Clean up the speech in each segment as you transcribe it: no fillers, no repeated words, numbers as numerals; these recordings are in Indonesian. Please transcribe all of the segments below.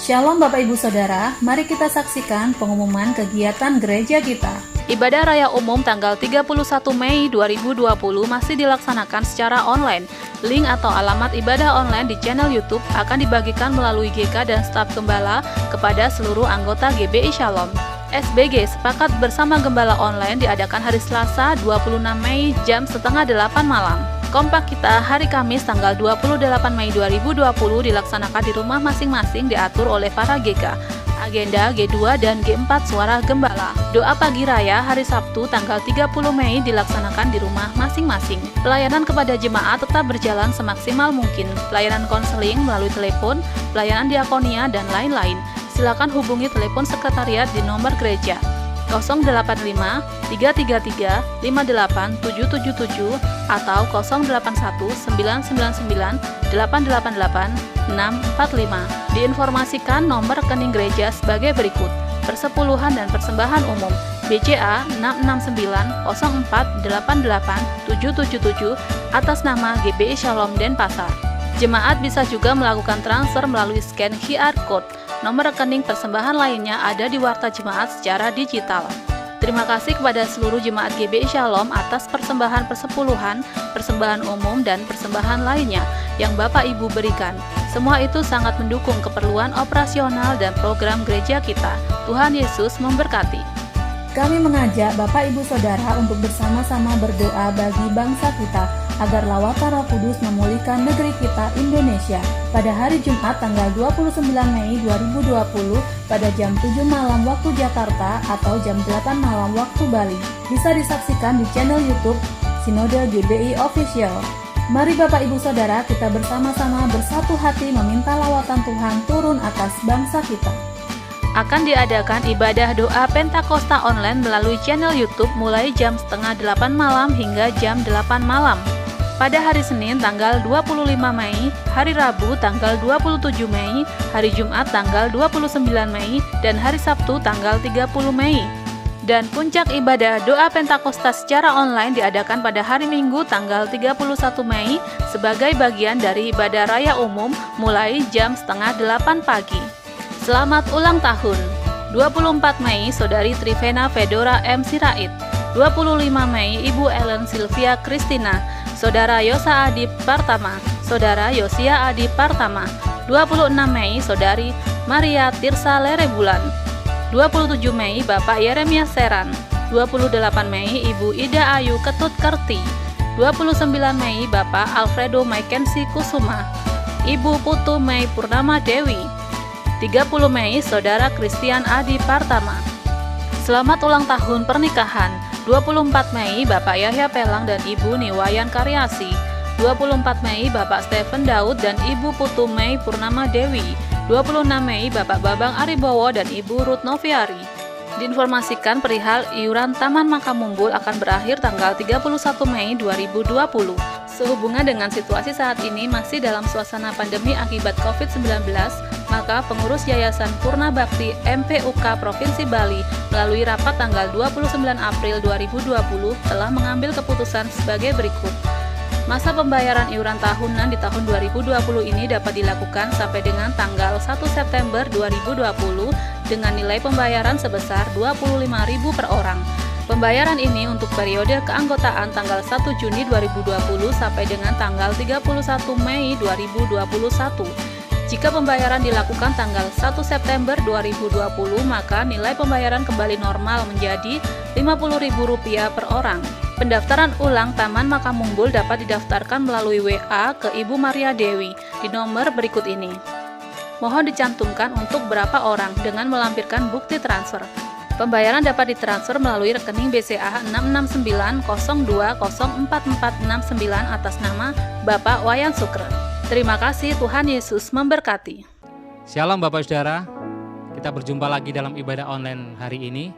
Shalom Bapak Ibu Saudara, mari kita saksikan pengumuman kegiatan gereja kita. Ibadah Raya Umum tanggal 31 Mei 2020 masih dilaksanakan secara online. Link atau alamat ibadah online di channel YouTube akan dibagikan melalui GK dan staf gembala kepada seluruh anggota GBI Shalom. SBG sepakat bersama gembala online diadakan hari Selasa 26 Mei jam setengah 8 malam. Kompak kita hari Kamis tanggal 28 Mei 2020 dilaksanakan di rumah masing-masing diatur oleh para GK. Agenda G2 dan G4 suara gembala. Doa pagi raya hari Sabtu tanggal 30 Mei dilaksanakan di rumah masing-masing. Pelayanan kepada jemaat tetap berjalan semaksimal mungkin. Pelayanan konseling melalui telepon, pelayanan diakonia, dan lain-lain. Silakan hubungi telepon sekretariat di nomor gereja 085 333 58 777 atau 081 999 888 645. Diinformasikan nomor rekening gereja sebagai berikut: persepuluhan dan persembahan umum BCA 669048877 atas nama GBI Shalom Denpasar. Jemaat bisa juga melakukan transfer melalui scan QR Code. Nomor rekening persembahan lainnya ada di warta jemaat secara digital. Terima kasih kepada seluruh jemaat GBI Shalom atas persembahan persepuluhan, persembahan umum, dan persembahan lainnya yang Bapak Ibu berikan. Semua itu sangat mendukung keperluan operasional dan program gereja kita. Tuhan Yesus memberkati. Kami mengajak Bapak Ibu Saudara untuk bersama-sama berdoa bagi bangsa kita, agar lawatan Roh Kudus memulihkan negeri kita Indonesia. Pada hari Jumat tanggal 29 Mei 2020 pada jam 7 malam waktu Jakarta atau jam 8 malam waktu Bali. Bisa disaksikan di channel YouTube Sinode GBI Official. Mari Bapak Ibu Saudara, kita bersama-sama bersatu hati meminta lawatan Tuhan turun atas bangsa kita. Akan diadakan ibadah doa Pentakosta online melalui channel YouTube mulai jam setengah 8 malam hingga jam 8 malam. Pada hari Senin tanggal 25 Mei, hari Rabu tanggal 27 Mei, hari Jumat tanggal 29 Mei, dan hari Sabtu tanggal 30 Mei. Dan puncak ibadah doa Pentakosta secara online diadakan pada hari Minggu tanggal 31 Mei sebagai bagian dari ibadah raya umum mulai jam setengah 8 pagi. Selamat ulang tahun. 24 Mei Saudari Trivena Fedora M. Sirait. 25 Mei Ibu Ellen Sylvia Christina. Saudara Yosa Adi Partama, Saudara Yosia Adi Partama. 26 Mei Saudari Maria Tirsa Lerebulan. 27 Mei Bapak Yeremia Seran. 28 Mei Ibu Ida Ayu Ketut Kerti. 29 Mei Bapak Alfredo Maikensi Kusuma. Ibu Putu Mei Purnama Dewi. 30 Mei Saudara Christian Adi Partama. Selamat ulang tahun pernikahan. 24 Mei Bapak Yahya Pelang dan Ibu Niwayan Karyasi. 24 Mei Bapak Stephen Daud dan Ibu Putu Mei Purnama Dewi. 26 Mei Bapak Babang Aribowo dan Ibu Ruth Noviari. Diinformasikan perihal iuran Taman Makam Mumbul akan berakhir tanggal 31 Mei 2020. Sehubungan dengan situasi saat ini masih dalam suasana pandemi akibat COVID-19, maka pengurus Yayasan Purna Bakti MPUK Provinsi Bali melalui rapat tanggal 29 April 2020 telah mengambil keputusan sebagai berikut. Masa pembayaran iuran tahunan di tahun 2020 ini dapat dilakukan sampai dengan tanggal 1 September 2020 dengan nilai pembayaran sebesar Rp25.000 per orang. Pembayaran ini untuk periode keanggotaan tanggal 1 Juni 2020 sampai dengan tanggal 31 Mei 2021. Jika pembayaran dilakukan tanggal 1 September 2020, maka nilai pembayaran kembali normal menjadi Rp50.000 per orang. Pendaftaran ulang Taman Makam Mumbul dapat didaftarkan melalui WA ke Ibu Maria Dewi di nomor berikut ini. Mohon dicantumkan untuk berapa orang dengan melampirkan bukti transfer. Pembayaran dapat ditransfer melalui rekening BCA 66902044469 atas nama Bapak Wayan Sukren. Terima kasih, Tuhan Yesus memberkati. Shalom Bapak Saudara, kita berjumpa lagi dalam ibadah online hari ini.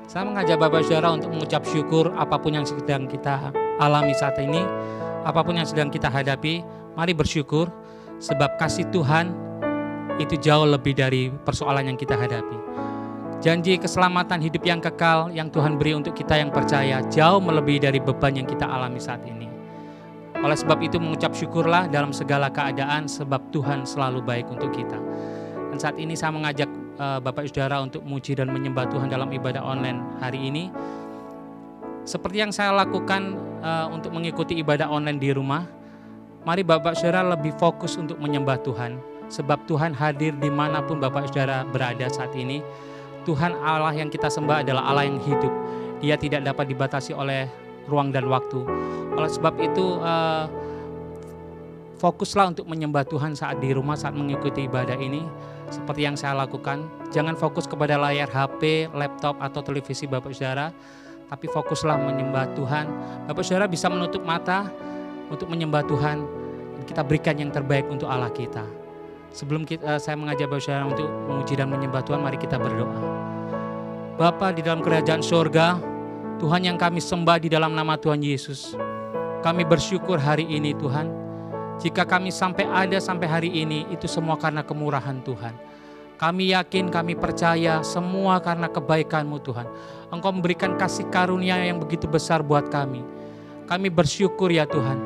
Saya mengajak Bapak Saudara untuk mengucap syukur apapun yang sedang kita alami saat ini, apapun yang sedang kita hadapi, mari bersyukur sebab kasih Tuhan itu jauh lebih dari persoalan yang kita hadapi. Janji keselamatan hidup yang kekal yang Tuhan beri untuk kita yang percaya jauh melebihi dari beban yang kita alami saat ini. Oleh sebab itu mengucap syukurlah dalam segala keadaan sebab Tuhan selalu baik untuk kita. Dan saat ini saya mengajak Bapak Saudara untuk memuji dan menyembah Tuhan dalam ibadah online hari ini. Seperti yang saya lakukan untuk mengikuti ibadah online di rumah, mari Bapak Saudara lebih fokus untuk menyembah Tuhan. Sebab Tuhan hadir dimanapun Bapak Saudara berada saat ini. Tuhan Allah yang kita sembah adalah Allah yang hidup. Dia tidak dapat dibatasi oleh ruang dan waktu. Oleh sebab itu fokuslah untuk menyembah Tuhan saat di rumah, saat mengikuti ibadah ini. Seperti yang saya lakukan, jangan fokus kepada layar HP, laptop atau televisi Bapak Saudara, tapi fokuslah menyembah Tuhan. Bapak Saudara bisa menutup mata untuk menyembah Tuhan. Kita berikan yang terbaik untuk Allah kita. Sebelum saya mengajak Bapak Saudara untuk memuji dan menyembah Tuhan, mari kita berdoa. Bapa di dalam kerajaan surga, Tuhan yang kami sembah di dalam nama Tuhan Yesus, kami bersyukur hari ini Tuhan. Jika kami sampai ada sampai hari ini, itu semua karena kemurahan Tuhan. Kami yakin, kami percaya semua karena kebaikan-Mu Tuhan. Engkau memberikan kasih karunia yang begitu besar buat kami. Kami bersyukur ya Tuhan.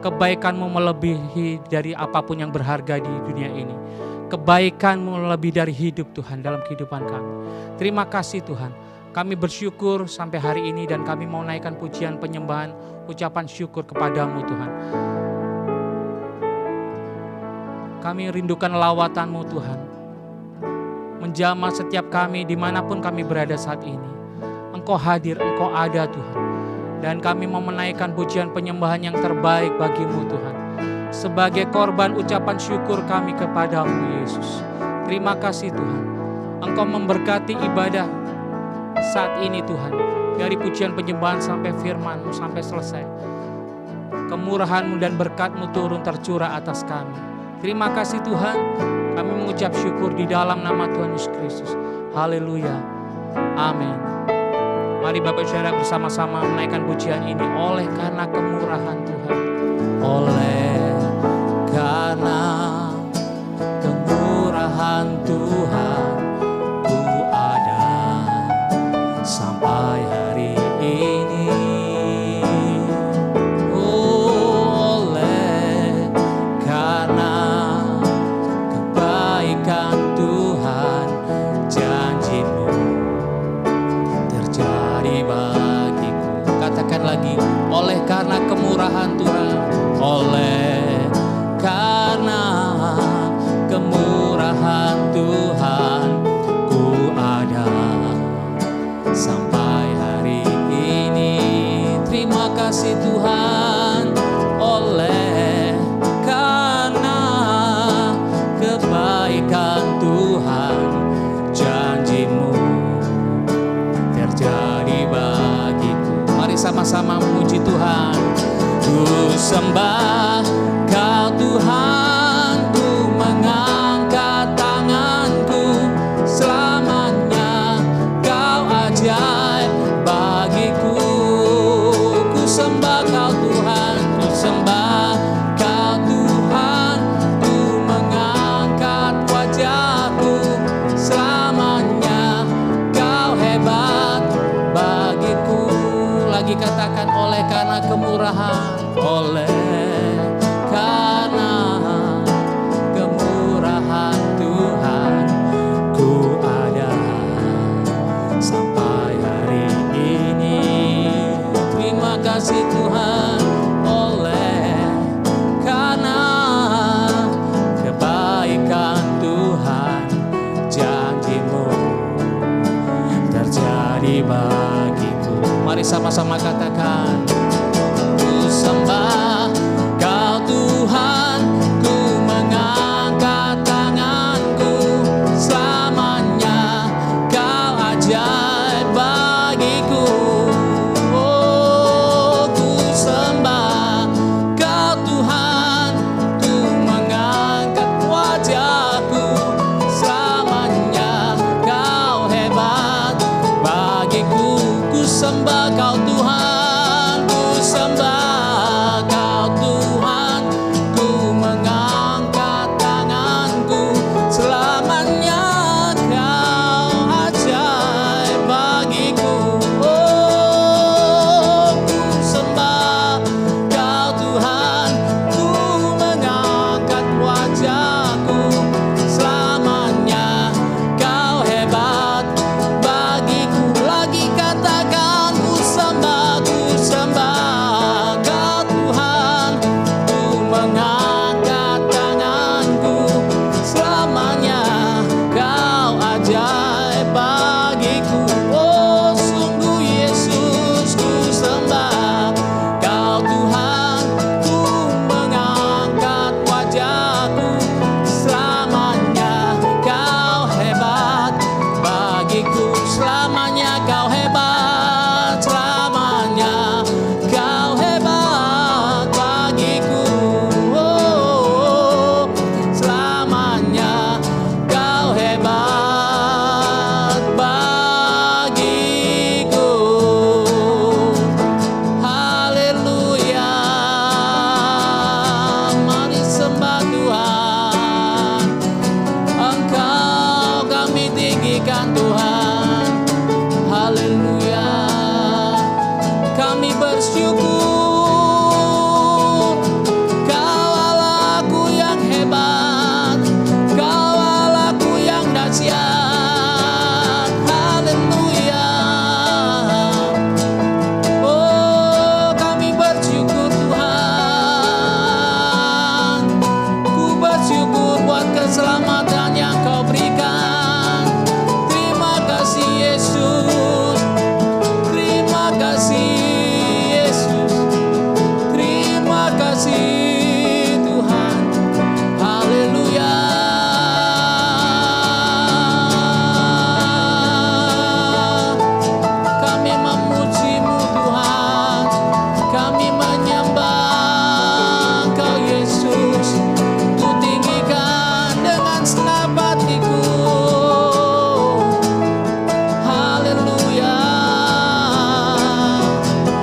Kebaikan-Mu melebihi dari apapun yang berharga di dunia ini. Kebaikan-Mu lebih dari hidup Tuhan dalam kehidupan kami. Terima kasih Tuhan. Kami bersyukur sampai hari ini dan kami mau naikkan pujian penyembahan, ucapan syukur kepadamu Tuhan. Kami rindukan lawatan-Mu Tuhan. Menjamah setiap kami dimanapun kami berada saat ini. Engkau hadir, Engkau ada Tuhan. Dan kami mau menaikkan pujian penyembahan yang terbaik bagi-Mu Tuhan. Sebagai korban ucapan syukur kami kepadamu Yesus. Terima kasih Tuhan. Engkau memberkati ibadah saat ini Tuhan. Dari pujian penyembahan sampai firman-Mu sampai selesai. Kemurahan-Mu dan berkat-Mu turun tercurah atas kami. Terima kasih Tuhan. Kami mengucap syukur di dalam nama Tuhan Yesus Kristus. Haleluya. Amin. Mari Bapak Saudara bersama-sama menaikkan pujian ini oleh karena kemurahan Tuhan. Oleh karena kemurahan Tuhan, ku ada sampai hari ini. Oleh karena kebaikan Tuhan, janji-Mu terjadi bagiku. Katakan lagi, oleh karena kemurahan Tuhan, oleh karena kemurahan Tuhan, ku ada sampai hari ini. Terima kasih Tuhan, oleh karena kebaikan Tuhan, janji-Mu terjadi bagiku. Mari sama-sama memuji Tuhan. Ku sembah Kau Tuhan, ku mengangkat tanganku, selamanya Kau ajaib bagiku. Ku sembah Kau Tuhan, ku sembah Kau Tuhan, ku mengangkat wajahku, selamanya Kau hebat bagiku. Lagi katakan, oleh karena kemurahan, oleh karena kemurahan Tuhan, ku ada sampai hari ini. Terima kasih Tuhan, oleh karena kebaikan Tuhan, janji-Mu terjadi bagiku. Mari sama-sama katakan, ku sembah Kau Tuhan, ku mengangkat tanganku, selamanya Kau ajaib bagiku. Oh, ku sembah Kau Tuhan, ku mengangkat wajahku, selamanya Kau hebat bagiku. Ku sembah Kau Tuhan, ku sembah Kau Tuhan, ku mengangkat tanganku, selamanya Kau ajaib bagiku. Oh, ku sembah Kau Tuhan, ku mengangkat wajahku, selamanya bersyukur. Kau Allahku yang hebat, Kau Allahku yang dahsyat. Haleluya. Oh, kami bersyukur Tuhan. Ku bersyukur buat keselamatan yang Kau berikan. Terima kasih Yesus. Terima kasih Yesus. Terima kasih Tuhan. Haleluya. Kami memuji-Mu Tuhan. Kami menyembah Engkau Yesus. Ku tinggikan dengan senap hatiku. Haleluya.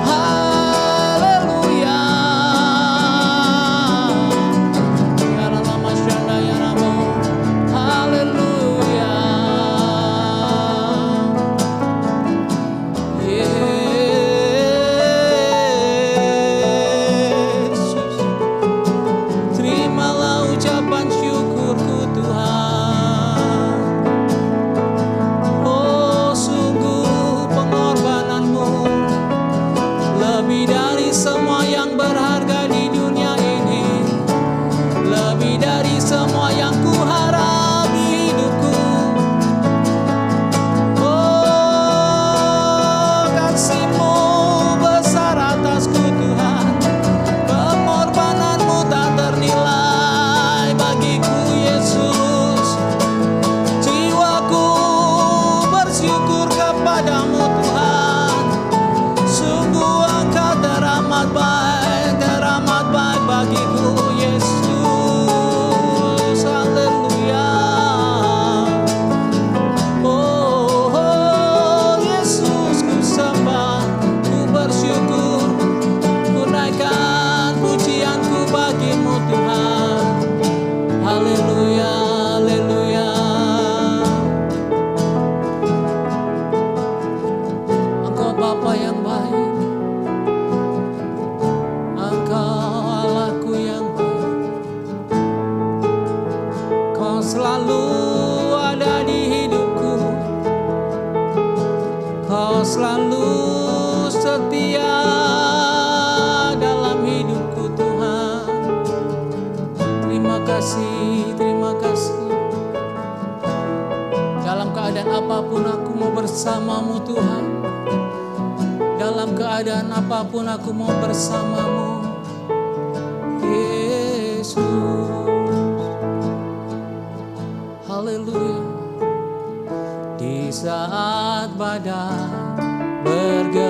Haleluya. Ya Rama Syanda ya Rama. Haleluya. Yesus, terimalah ucapan syukurku Tuhan. Oh, sungguh pengorbananmu lebih dari semua yang berharga di dunia ini, lebih dari semua yang kuharap di hidupku. Oh, kasih-Mu besar atasku Tuhan. Pengorbananmu tak ternilai bagiku Yesus. Jiwaku bersyukur kepadamu Tuhan. Sungguh Engkau teramat baik bagiku Yesus. Haleluya. Oh, Yesus, ku sembah, ku bersyukur, ku naikkan pujianku bagimu Tuhan. Haleluya, haleluya. Engkau Bapa yang baik, Engkau Allahku yang baik. Kau selalu ada di hidupku. Kau selalu setia dalam hidupku Tuhan. Terima kasih, terima kasih. Dalam keadaan apapun aku mau bersamamu Tuhan. Dalam keadaan apapun aku mau bersamamu Yesus. Haleluya. Di saat badai bergelora,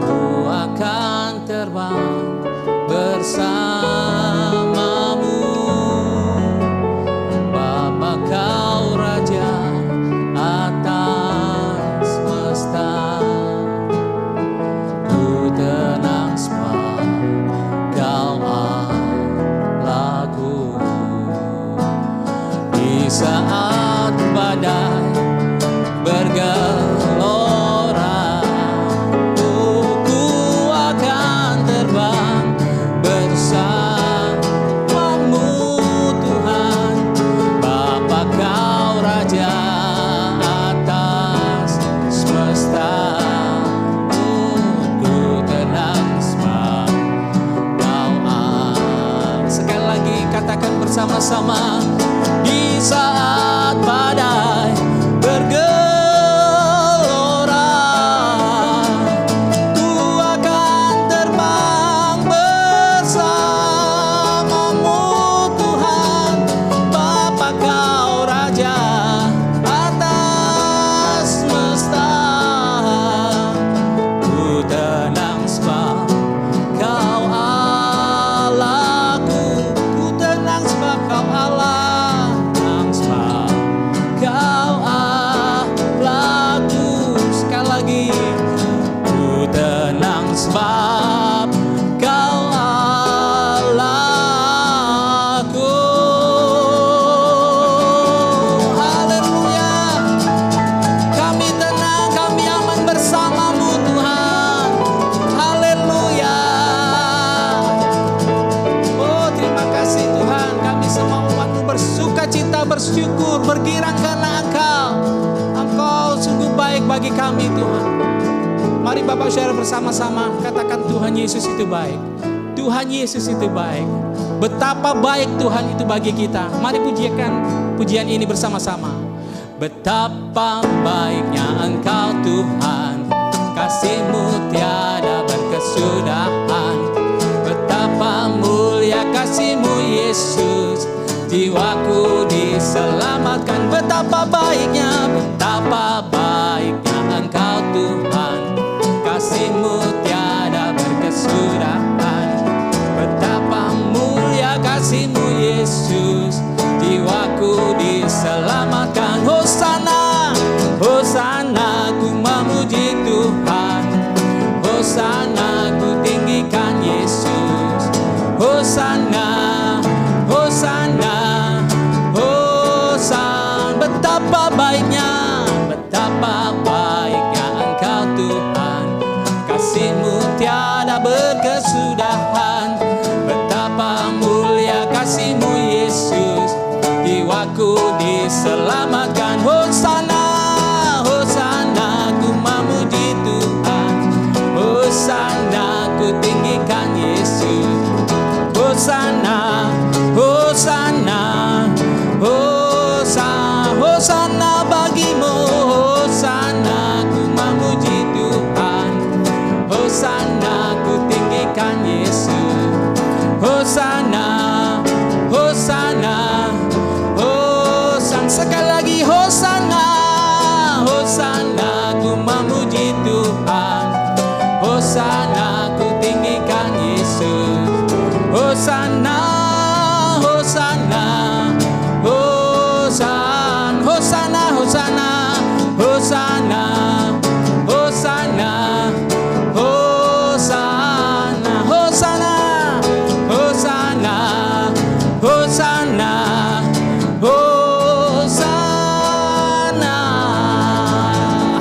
ku akan terbang bersamamu. Bapa Kau Raja atas semesta, ku tenang sebab Kau Allahku. Di saat badai bagi kami Tuhan. Mari Bapak Saudara bersama-sama katakan Tuhan Yesus itu baik. Tuhan Yesus itu baik. Betapa baik Tuhan itu bagi kita. Mari pujikan pujian ini bersama-sama. Betapa baiknya Engkau Tuhan, kasih-Mu tiada berkesudahan. Betapa mulia kasih-Mu Yesus, jiwaku diselamatkan. Betapa baiknya Engkau Tuhan, kasih-Mu tiada berkesudahan. Betapa mulia kasih-Mu Yesus, jiwaku diselamatkan. Hosana, Hosana, ku memuji Tuhan. Hosana, ku tinggikan Yesus. Hosana, Hosana, Hosana. Betapa baiknya Engkau Tuhan, kasih-Mu tiada berkesudahan. Betapa mulia kasih-Mu Yesus, jiwaku diselamatkan. Hosana, Hosana, ku memuji Tuhan. Hosana, ku tinggikan Yesus. Hosana, Hosana, Hosana, Hosana bagimu. Hosana, ku memuji Tuhan. Hosana, ku tinggikan Yesus. Hosana, Hosana, Hosana. Sekali lagi Hosana, Hosana, ku memuji Tuhan. Hosana, ku tinggikan Yesus. Hosana, Hosana, Hosana, Hosana, Hosana, Hosana, Hosana, Hosana, Hosana, Hosana, Hosana, Hosana.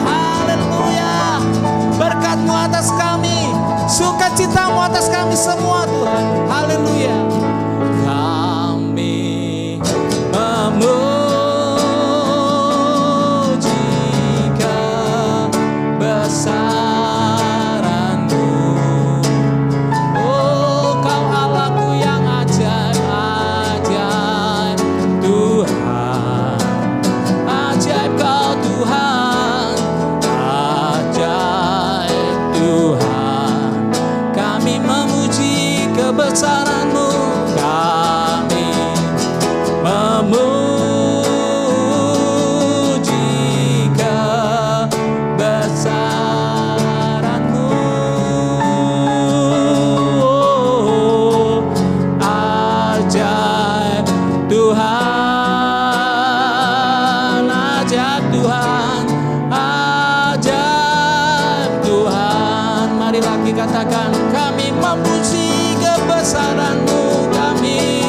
Haleluya. Berkat-Mu atas kami, sukacita-Mu atas kami semua Tuhan. Haleluya. Kami memuji kebesaran-Mu. Oh, Kau Allahku yang ajaib-ajaib Tuhan. Ajaib Kau Tuhan, ajaib Tuhan. Kami memuji kebesaran-Mu. Kami memuji kebesaran-Mu. Oh, ajaib Tuhan, ajaib Tuhan, ajaib Tuhan. Mari lagi katakan, kami memuji kebesaran-Mu. Kami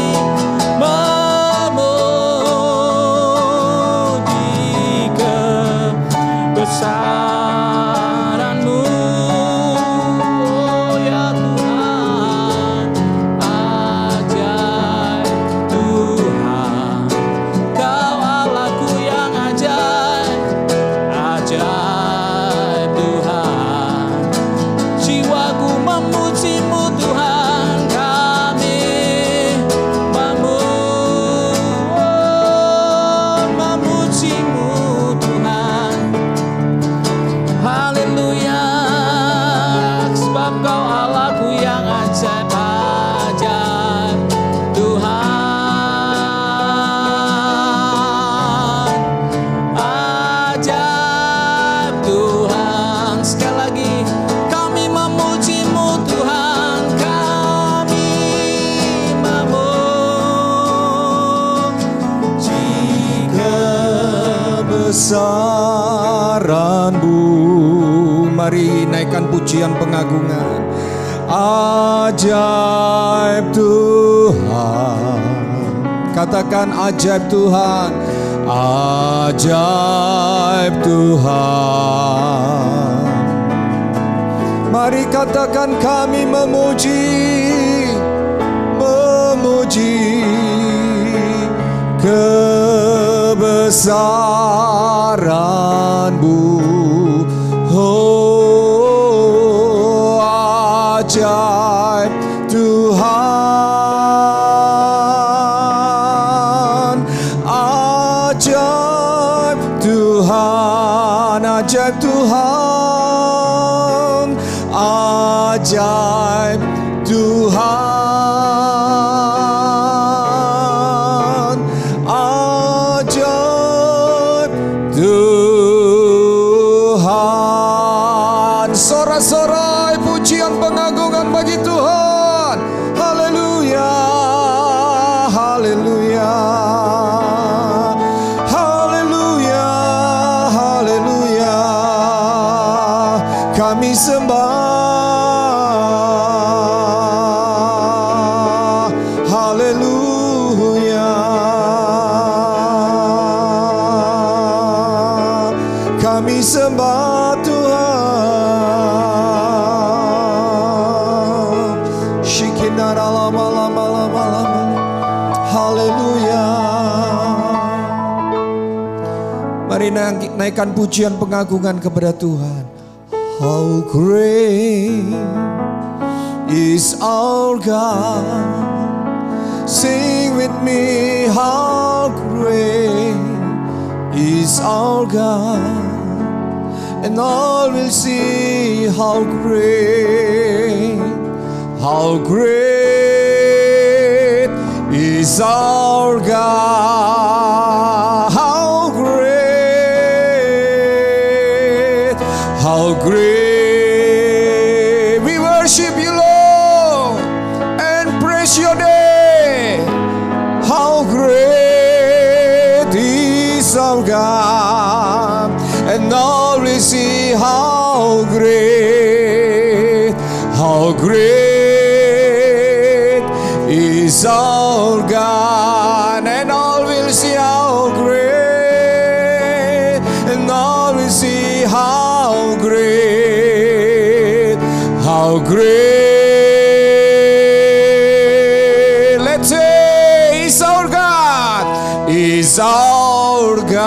memuji kebesaran-Mu. Oh ya Tuhan, ajaib Tuhan. Kau Allahku yang ajaib, ajaib Tuhan. Jiwaku memuji-Mu Tuhan. Kami memuji-Mu Tuhan. Haleluya. Sebab Kau Allahku yang ajaib-ajaib Tuhan. Ajaib Tuhan. Sekali lagi, kami memuji-Mu Tuhan. Kami memuji kebesaran-Mu. Mari naikkan pujian pengagungan. Ajaib Tuhan. Katakan ajaib Tuhan. Ajaib Tuhan. Mari katakan kami memuji kebesaran-Mu. ajaib Tuhan, ajaib Tuhan, ajaib Tuhan. Sorak-sorai pujian pengagungan bagi Tuhan. Haleluya, haleluya, haleluya, haleluya. Kami sembah, haleluya. Kami sembah Tuhan. Shikinara lama lama lama lama. Haleluya. Mari naikkan pujian pengagungan kepada Tuhan. How great is our God. Sing with me, how great is our God. And all will see how great is our God. How great, we worship you, Lord, and praise your name. How great is our God, and all will see how great is our God, and all will see how great, and all will see how great, let's say, is our God, is our God.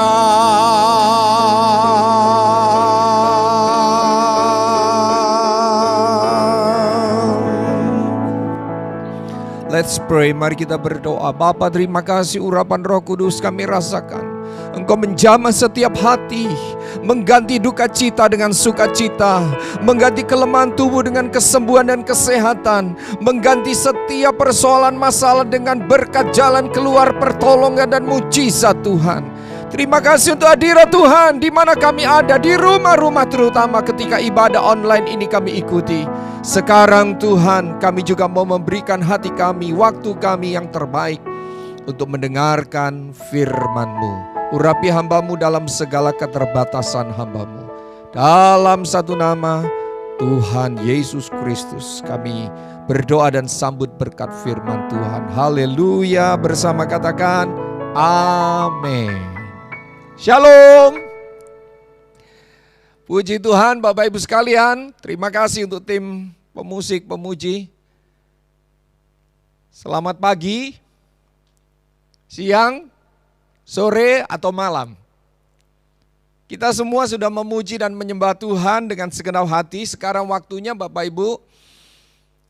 Let's pray, mari kita berdoa. Bapa, terima kasih urapan Roh Kudus kami rasakan. Engkau menjamah setiap hati, mengganti duka cita dengan sukacita, mengganti kelemahan tubuh dengan kesembuhan dan kesehatan, mengganti setiap persoalan masalah dengan berkat jalan keluar, pertolongan dan mujizat Tuhan. Terima kasih untuk hadirat Tuhan di mana kami ada, di rumah-rumah terutama ketika ibadah online ini kami ikuti. Sekarang Tuhan, kami juga mau memberikan hati kami, waktu kami yang terbaik untuk mendengarkan firman-Mu. Urapi hamba-Mu dalam segala keterbatasan hamba-Mu. Dalam satu nama Tuhan Yesus Kristus kami berdoa dan sambut berkat firman Tuhan. Haleluya, bersama katakan amin. Shalom. Puji Tuhan Bapak Ibu sekalian. Terima kasih untuk tim pemusik pemuji. Selamat pagi, siang, sore atau malam. Kita semua sudah memuji dan menyembah Tuhan dengan segenap hati. Sekarang waktunya Bapak Ibu,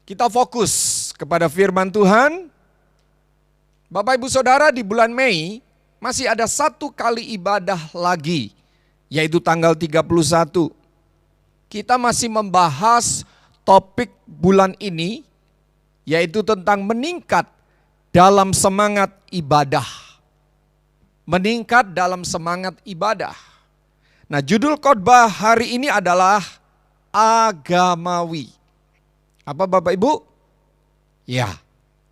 kita fokus kepada firman Tuhan. Bapak Ibu Saudara, di bulan Mei masih ada satu kali ibadah lagi, yaitu tanggal 31. Kita masih membahas topik bulan ini, yaitu tentang meningkat dalam semangat ibadah. Meningkat dalam semangat ibadah. Nah, judul khotbah hari ini adalah agamawi. Apa Bapak Ibu? Ya,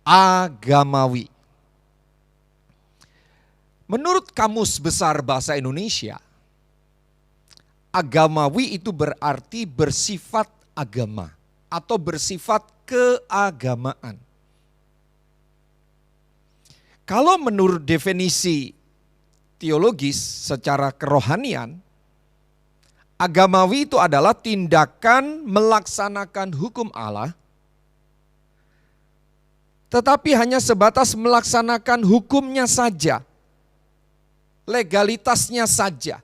agamawi. Menurut Kamus Besar Bahasa Indonesia, agamawi itu berarti bersifat agama atau bersifat keagamaan. Kalau menurut definisi teologis secara kerohanian, agamawi itu adalah tindakan melaksanakan hukum Allah, tetapi hanya sebatas melaksanakan hukumnya saja, legalitasnya saja,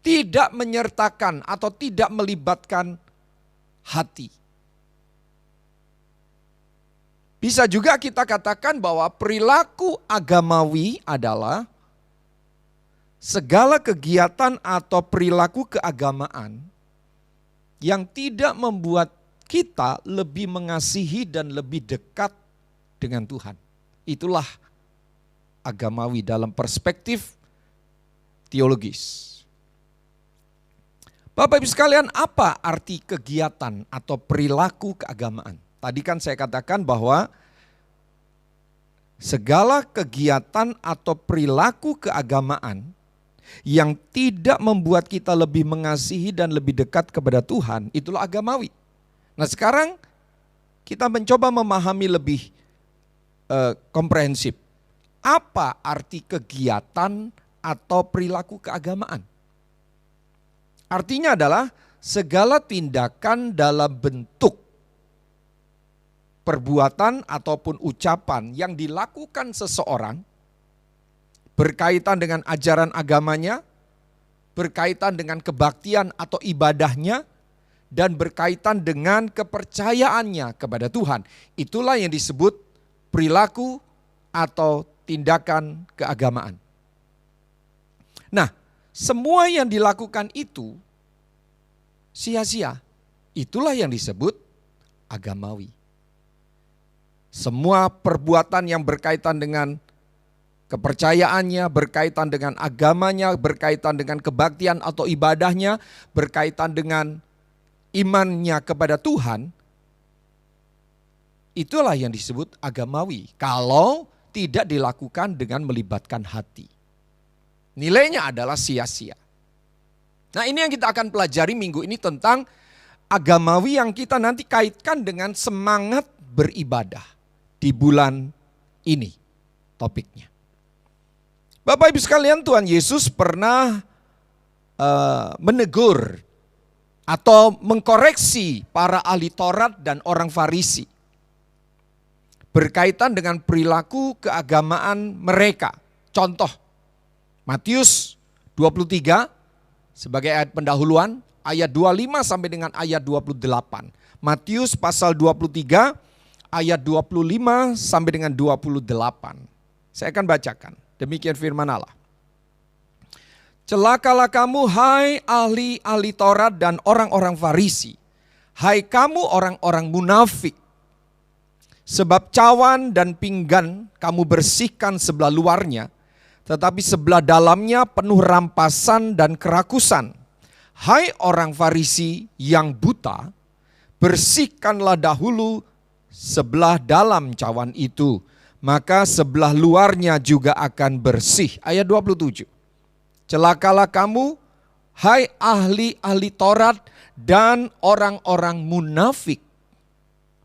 tidak menyertakan atau tidak melibatkan hati. Bisa juga kita katakan bahwa perilaku agamawi adalah segala kegiatan atau perilaku keagamaan yang tidak membuat kita lebih mengasihi dan lebih dekat dengan Tuhan. Itulah agamawi dalam perspektif teologis. Bapak Ibu sekalian, apa arti kegiatan atau perilaku keagamaan? Tadi kan saya katakan bahwa segala kegiatan atau perilaku keagamaan yang tidak membuat kita lebih mengasihi dan lebih dekat kepada Tuhan, itulah agamawi. Nah sekarang kita mencoba memahami lebih komprehensif. Apa arti kegiatan atau perilaku keagamaan? Artinya adalah segala tindakan dalam bentuk perbuatan ataupun ucapan yang dilakukan seseorang berkaitan dengan ajaran agamanya, berkaitan dengan kebaktian atau ibadahnya, dan berkaitan dengan kepercayaannya kepada Tuhan. Itulah yang disebut perilaku atau tindakan keagamaan. Nah, semua yang dilakukan itu sia-sia. Itulah yang disebut agamawi. Semua perbuatan yang berkaitan dengan kepercayaannya, berkaitan dengan agamanya, berkaitan dengan kebaktian atau ibadahnya, berkaitan dengan imannya kepada Tuhan, itulah yang disebut agamawi. Kalau tidak dilakukan dengan melibatkan hati, nilainya adalah sia-sia. Nah ini yang kita akan pelajari minggu ini tentang agamawi yang kita nanti kaitkan dengan semangat beribadah di bulan ini topiknya. Bapak Ibu sekalian, Tuhan Yesus pernah menegur atau mengkoreksi para ahli Taurat dan orang Farisi berkaitan dengan perilaku keagamaan mereka. Contoh, Matius 23 sebagai ayat pendahuluan, ayat 25 sampai dengan ayat 28. Matius pasal 23 ayat 25 sampai dengan 28. Saya akan bacakan. Demikian firman Allah. Celakalah kamu hai ahli-ahli Taurat dan orang-orang Farisi. Hai kamu orang-orang munafik. Sebab cawan dan pinggan kamu bersihkan sebelah luarnya, tetapi sebelah dalamnya penuh rampasan dan kerakusan. Hai orang Farisi yang buta, bersihkanlah dahulu sebelah dalam cawan itu, maka sebelah luarnya juga akan bersih. Ayat 27. Celakalah kamu, hai ahli-ahli Taurat dan orang-orang munafik.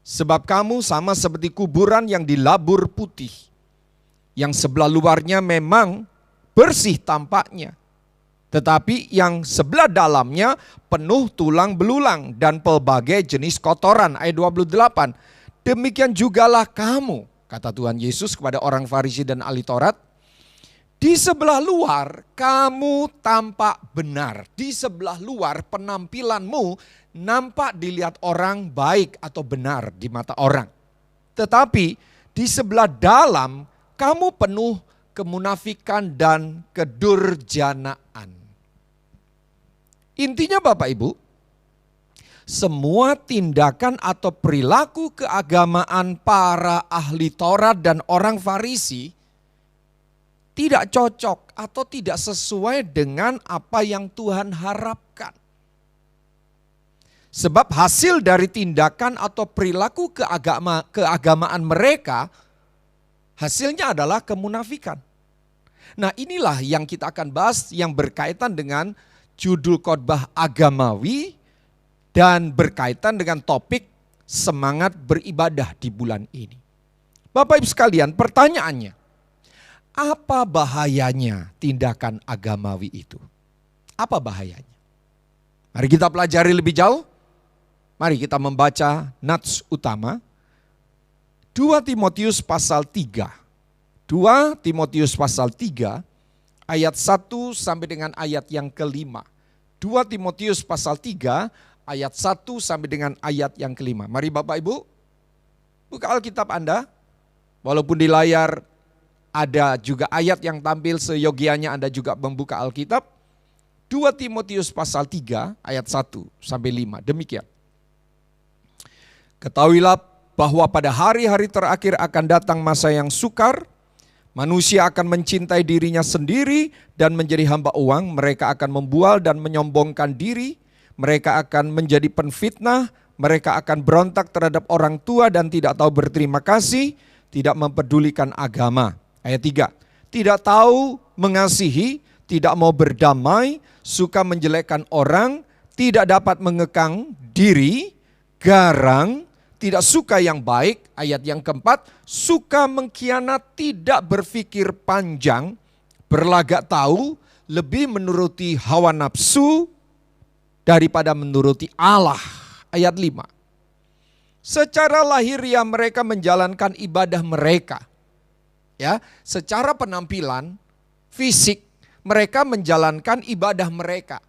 Sebab kamu sama seperti kuburan yang dilabur putih, yang sebelah luarnya memang bersih tampaknya, tetapi yang sebelah dalamnya penuh tulang belulang dan pelbagai jenis kotoran. Ayat 28. Demikian jugalah kamu, kata Tuhan Yesus kepada orang Farisi dan ahli Taurat. Di sebelah luar kamu tampak benar. Di sebelah luar penampilanmu nampak dilihat orang baik atau benar di mata orang. Tetapi di sebelah dalam kamu penuh kemunafikan dan kedurjanaan. Intinya Bapak Ibu, semua tindakan atau perilaku keagamaan para ahli Taurat dan orang Farisi tidak cocok atau tidak sesuai dengan apa yang Tuhan harapkan. Sebab hasil dari tindakan atau perilaku keagamaan mereka, hasilnya adalah kemunafikan. Nah inilah yang kita akan bahas yang berkaitan dengan judul khotbah agamawi dan berkaitan dengan topik semangat beribadah di bulan ini. Bapak Ibu sekalian, pertanyaannya, apa bahayanya tindakan agamawi itu? Apa bahayanya? Mari kita pelajari lebih jauh. Mari kita membaca nats utama. 2 Timotius pasal 3. 2 Timotius pasal 3 ayat 1 sampai dengan ayat yang kelima. 2 Timotius pasal 3 ayat 1 sampai dengan ayat yang kelima. Mari Bapak Ibu, buka Alkitab Anda. Walaupun di layar ada juga ayat yang tampil seyogianya Anda juga membuka Alkitab. 2 Timotius pasal 3 ayat 1 sampai 5. Demikian. Ketahuilah bahwa pada hari-hari terakhir akan datang masa yang sukar. Manusia akan mencintai dirinya sendiri dan menjadi hamba uang. Mereka akan membual dan menyombongkan diri. Mereka akan menjadi penfitnah. Mereka akan berontak terhadap orang tua dan tidak tahu berterima kasih. Tidak mempedulikan agama. Ayat 3. Tidak tahu mengasihi, tidak mau berdamai, suka menjelekkan orang, tidak dapat mengekang diri, garang, tidak suka yang baik. Ayat yang keempat, suka mengkhianat, tidak berpikir panjang, berlagak tahu, lebih menuruti hawa nafsu daripada menuruti Allah. Ayat 5. Secara lahiriah mereka menjalankan ibadah mereka. Ya, secara penampilan fisik mereka menjalankan ibadah mereka.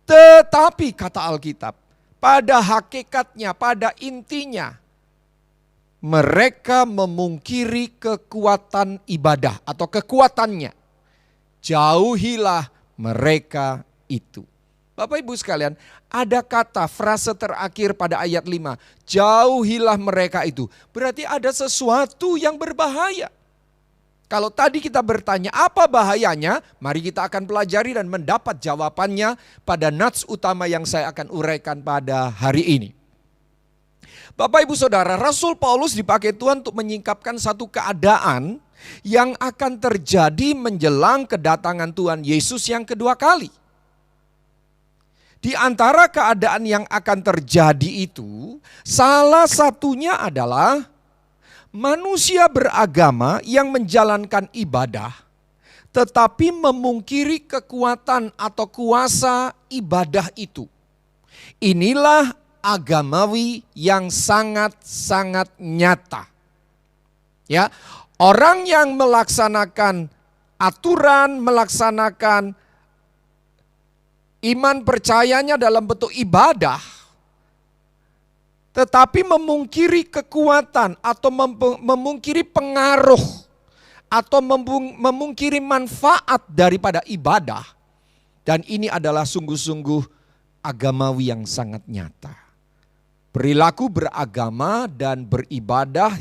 Tetapi kata Alkitab, pada hakikatnya, pada intinya, mereka memungkiri kekuatan ibadah atau kekuatannya. Jauhilah mereka itu. Bapak Ibu sekalian, ada kata frase terakhir pada ayat 5. Jauhilah mereka itu. Berarti ada sesuatu yang berbahaya. Kalau tadi kita bertanya apa bahayanya, mari kita akan pelajari dan mendapat jawabannya pada nats utama yang saya akan uraikan pada hari ini. Bapak Ibu Saudara, Rasul Paulus dipakai Tuhan untuk menyingkapkan satu keadaan yang akan terjadi menjelang kedatangan Tuhan Yesus yang kedua kali. Di antara keadaan yang akan terjadi itu, salah satunya adalah manusia beragama yang menjalankan ibadah, tetapi memungkiri kekuatan atau kuasa ibadah itu. Inilah agamawi yang sangat-sangat nyata. Ya, orang yang melaksanakan aturan, melaksanakan iman percayanya dalam bentuk ibadah, tetapi memungkiri kekuatan atau memungkiri pengaruh atau memungkiri manfaat daripada ibadah. Dan ini adalah sungguh-sungguh agamawi yang sangat nyata. Perilaku beragama dan beribadah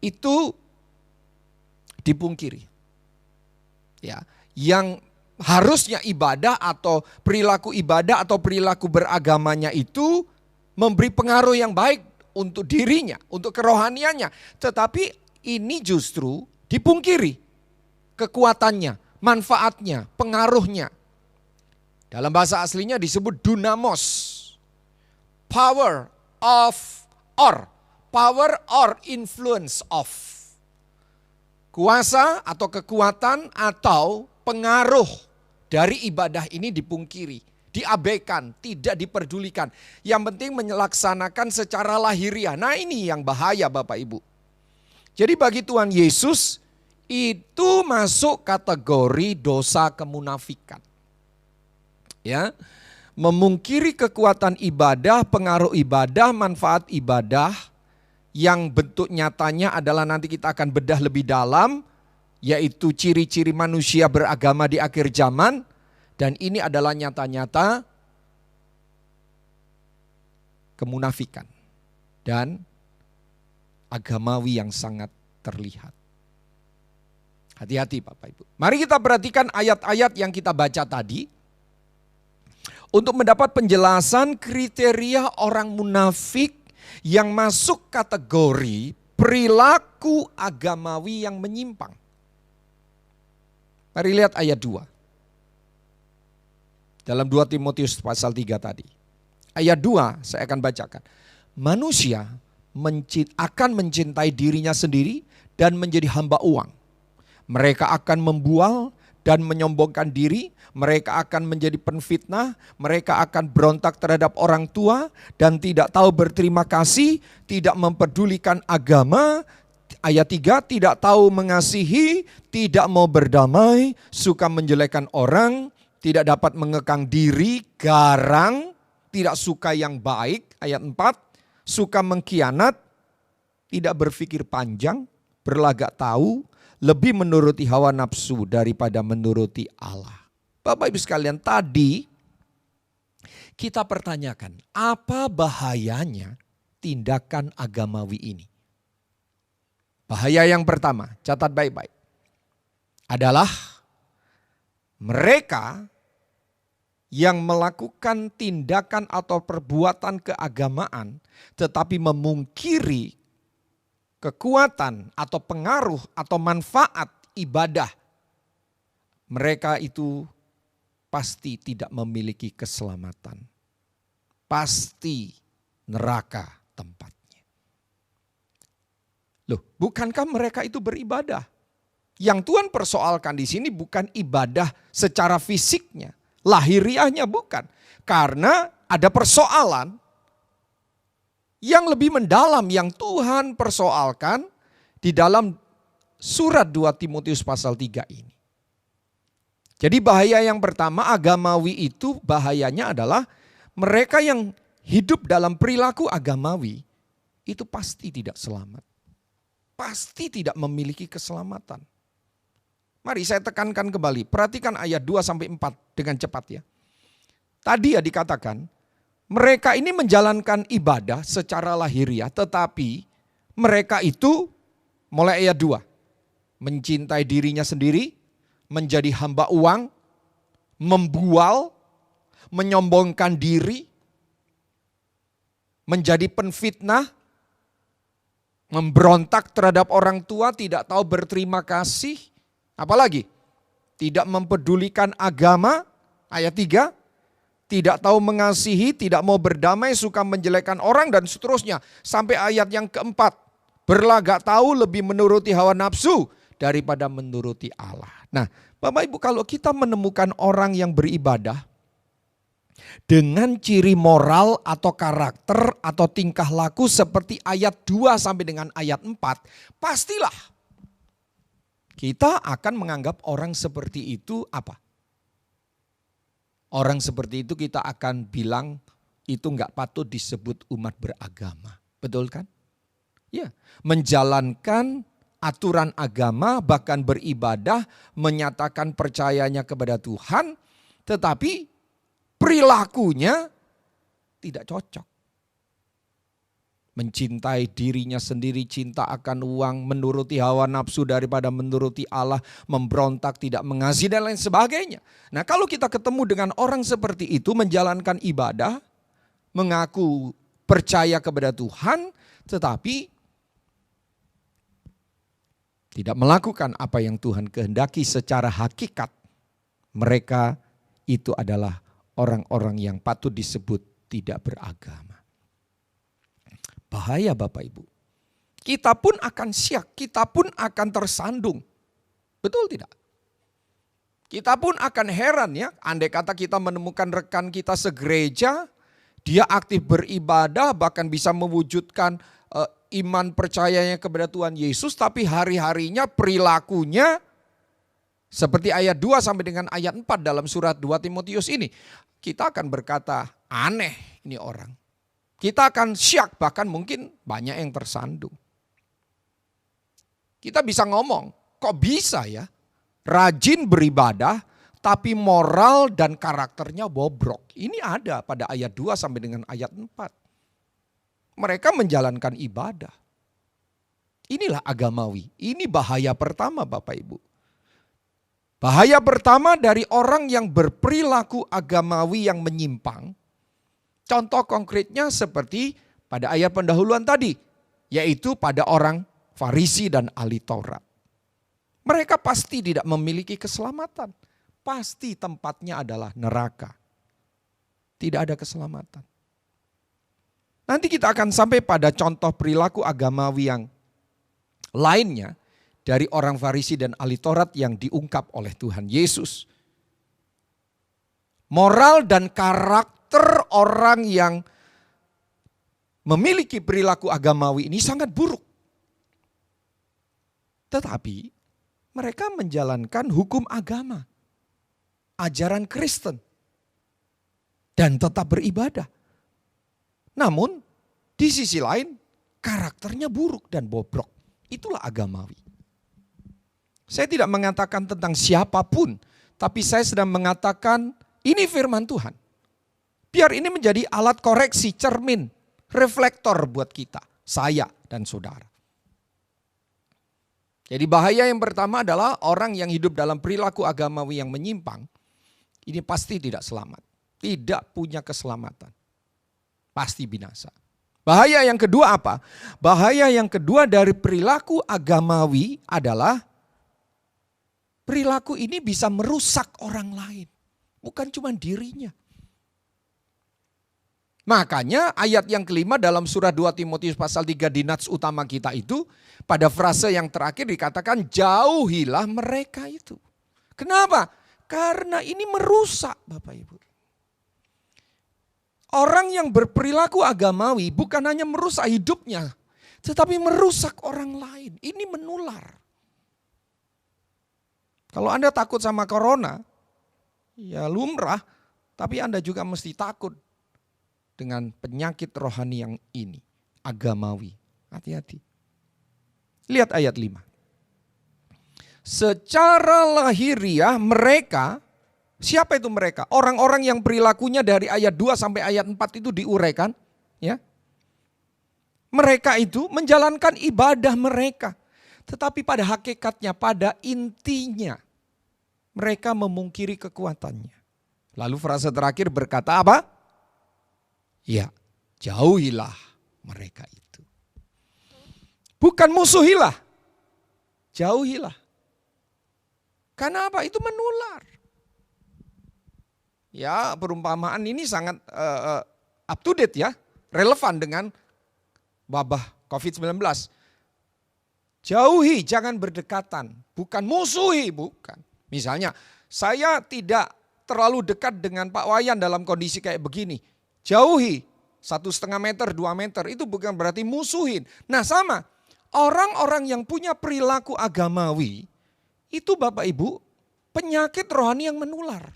itu dipungkiri. Ya, yang harusnya ibadah atau perilaku ibadah atau perilaku beragamanya itu memberi pengaruh yang baik untuk dirinya, untuk kerohaniannya. Tetapi ini justru dipungkiri kekuatannya, manfaatnya, pengaruhnya. Dalam bahasa aslinya disebut dunamos. Power or influence of. Kuasa atau kekuatan atau pengaruh dari ibadah ini dipungkiri, diabaikan, tidak diperdulikan. Yang penting melaksanakan secara lahiriah. Nah ini yang bahaya Bapak Ibu. Jadi bagi Tuhan Yesus itu masuk kategori dosa kemunafikan. Ya, memungkiri kekuatan ibadah, pengaruh ibadah, manfaat ibadah yang bentuk nyatanya adalah nanti kita akan bedah lebih dalam, yaitu ciri-ciri manusia beragama di akhir zaman. Dan ini adalah nyata-nyata kemunafikan dan agamawi yang sangat terlihat. Hati-hati Bapak Ibu. Mari kita perhatikan ayat-ayat yang kita baca tadi untuk mendapat penjelasan kriteria orang munafik yang masuk kategori perilaku agamawi yang menyimpang. Mari lihat ayat 2. Dalam 2 Timotius pasal 3 tadi. Ayat 2 saya akan bacakan. Manusia akan mencintai dirinya sendiri dan menjadi hamba uang. Mereka akan membual dan menyombongkan diri. Mereka akan menjadi penfitnah. Mereka akan berontak terhadap orang tua dan tidak tahu berterima kasih. Tidak mempedulikan agama. Ayat 3, tidak tahu mengasihi, tidak mau berdamai, suka menjelekkan orang, tidak dapat mengekang diri, garang, tidak suka yang baik. Ayat 4, suka mengkhianat, tidak berpikir panjang, berlagak tahu, lebih menuruti hawa nafsu daripada menuruti Allah. Bapak Ibu sekalian, tadi kita pertanyakan, apa bahayanya tindakan agamawi ini? Bahaya yang pertama, catat baik-baik, adalah mereka yang melakukan tindakan atau perbuatan keagamaan tetapi memungkiri kekuatan atau pengaruh atau manfaat ibadah. Mereka itu pasti tidak memiliki keselamatan. Pasti neraka tempatnya. Loh, bukankah mereka itu beribadah? Yang Tuhan persoalkan di sini bukan ibadah secara fisiknya, lahiriahnya bukan. Karena ada persoalan yang lebih mendalam yang Tuhan persoalkan di dalam surat 2 Timotius pasal 3 ini. Jadi bahaya yang pertama agamawi itu bahayanya adalah mereka yang hidup dalam perilaku agamawi itu pasti tidak selamat. Pasti tidak memiliki keselamatan. Mari saya tekankan kembali, perhatikan ayat 2-4 dengan cepat ya. Tadi ya dikatakan, mereka ini menjalankan ibadah secara lahiriah, tetapi mereka itu, mulai ayat 2, mencintai dirinya sendiri, menjadi hamba uang, membual, menyombongkan diri, menjadi penfitnah, memberontak terhadap orang tua, tidak tahu berterima kasih. Apalagi? Tidak mempedulikan agama, ayat 3. Tidak tahu mengasihi, tidak mau berdamai, suka menjelekkan orang dan seterusnya. Sampai ayat yang keempat. Berlagak tahu lebih menuruti hawa nafsu daripada menuruti Allah. Nah, Bapak Ibu, kalau kita menemukan orang yang beribadah dengan ciri moral atau karakter atau tingkah laku seperti ayat 2 sampai dengan ayat 4, pastilah kita akan menganggap orang seperti itu apa? Orang seperti itu kita akan bilang itu enggak patut disebut umat beragama. Betul kan? Ya, menjalankan aturan agama bahkan beribadah, menyatakan percayanya kepada Tuhan, tetapi perilakunya tidak cocok. Mencintai dirinya sendiri, cinta akan uang, menuruti hawa nafsu daripada menuruti Allah, memberontak, tidak mengasihi dan lain sebagainya. Nah, kalau kita ketemu dengan orang seperti itu menjalankan ibadah, mengaku percaya kepada Tuhan, tetapi tidak melakukan apa yang Tuhan kehendaki secara hakikat, mereka itu adalah orang-orang yang patut disebut tidak beragama. Bahaya Bapak Ibu. Kita pun akan syak, kita pun akan tersandung. Betul tidak? Kita pun akan heran ya, andai kata kita menemukan rekan kita segereja, dia aktif beribadah bahkan bisa mewujudkan iman percayanya kepada Tuhan Yesus, tapi hari-harinya perilakunya seperti ayat 2 sampai dengan ayat 4 dalam surat 2 Timotius ini. Kita akan berkata aneh ini orang. Kita akan syak, bahkan mungkin banyak yang tersandung. Kita bisa ngomong, kok bisa ya rajin beribadah tapi moral dan karakternya bobrok. Ini ada pada ayat 2 sampai dengan ayat 4. Mereka menjalankan ibadah. Inilah agamawi. Ini bahaya pertama Bapak Ibu. Bahaya pertama dari orang yang berperilaku agamawi yang menyimpang. Contoh konkretnya seperti pada ayat pendahuluan tadi. Yaitu pada orang Farisi dan ahli Taurat. Mereka pasti tidak memiliki keselamatan. Pasti tempatnya adalah neraka. Tidak ada keselamatan. Nanti kita akan sampai pada contoh perilaku agamawi yang lainnya dari orang Farisi dan ahli Taurat yang diungkap oleh Tuhan Yesus. Moral dan karakter orang yang memiliki perilaku agamawi ini sangat buruk. Tetapi mereka menjalankan hukum agama, ajaran Kristen, dan tetap beribadah. Namun di sisi lain karakternya buruk dan bobrok. Itulah agamawi. Saya tidak mengatakan tentang siapapun, tapi saya sedang mengatakan ini firman Tuhan. Biar ini menjadi alat koreksi, cermin, reflektor buat kita, saya dan saudara. Jadi bahaya yang pertama adalah orang yang hidup dalam perilaku agamawi yang menyimpang, ini pasti tidak selamat, tidak punya keselamatan, pasti binasa. Bahaya yang kedua apa? Bahaya yang kedua dari perilaku agamawi adalah perilaku ini bisa merusak orang lain, bukan cuma dirinya. Makanya ayat yang kelima dalam surah 2 Timotius pasal 3 di nats utama kita itu, pada frase yang terakhir dikatakan jauhilah mereka itu. Kenapa? Karena ini merusak Bapak Ibu. Orang yang berperilaku agamawi bukan hanya merusak hidupnya, tetapi merusak orang lain. Ini menular. Kalau Anda takut sama corona, ya lumrah, tapi Anda juga mesti takut dengan penyakit rohani yang ini, agamawi. Hati-hati. Lihat ayat 5. Secara lahiriah mereka, siapa itu mereka? Orang-orang yang perilakunya dari ayat 2 sampai ayat 4 itu diuraikan. Ya. Mereka itu menjalankan ibadah mereka. Tetapi pada hakikatnya, pada intinya, mereka memungkiri kekuatannya. Lalu frase terakhir berkata apa? Ya, jauhilah mereka itu. Bukan musuhilah, jauhilah. Karena apa? Itu menular. Ya, perumpamaan ini sangat up to date ya, relevan dengan wabah COVID-19. Jauhi, jangan berdekatan. Bukan musuhi, bukan. Misalnya, saya tidak terlalu dekat dengan Pak Wayan dalam kondisi kayak begini. Jauhi, 1,5 meter, 2 meter, itu bukan berarti musuhin. Nah sama, orang-orang yang punya perilaku agamawi, itu Bapak Ibu, penyakit rohani yang menular.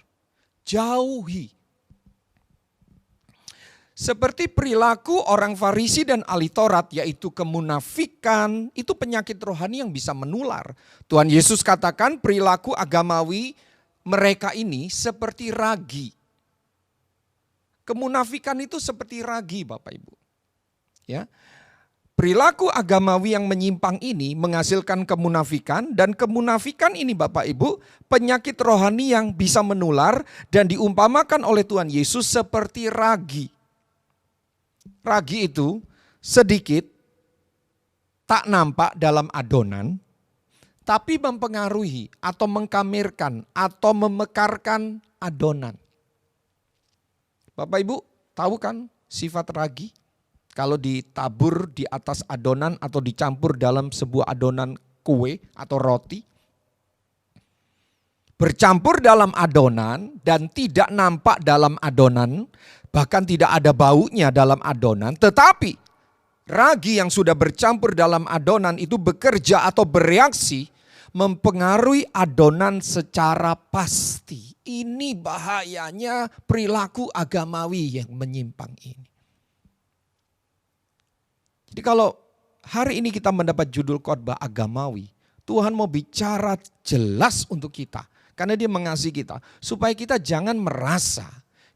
Jauhi. Seperti perilaku orang Farisi dan ahli Taurat, yaitu kemunafikan, itu penyakit rohani yang bisa menular. Tuhan Yesus katakan perilaku agamawi mereka ini seperti ragi. Kemunafikan itu seperti ragi Bapak Ibu. Ya. Perilaku agamawi yang menyimpang ini menghasilkan kemunafikan, dan kemunafikan ini Bapak Ibu penyakit rohani yang bisa menular dan diumpamakan oleh Tuhan Yesus seperti ragi. Ragi itu sedikit, tak nampak dalam adonan, tapi mempengaruhi atau mengkamirkan atau memekarkan adonan. Bapak Ibu tahu kan sifat ragi? Kalau ditabur di atas adonan atau dicampur dalam sebuah adonan kue atau roti, bercampur dalam adonan dan tidak nampak dalam adonan, bahkan tidak ada baunya dalam adonan, tetapi ragi yang sudah bercampur dalam adonan itu bekerja atau bereaksi mempengaruhi adonan secara pasti. Ini bahayanya perilaku agamawi yang menyimpang ini. Jadi kalau hari ini kita mendapat judul khotbah agamawi, Tuhan mau bicara jelas untuk kita. Karena dia mengasihi kita. Supaya kita jangan merasa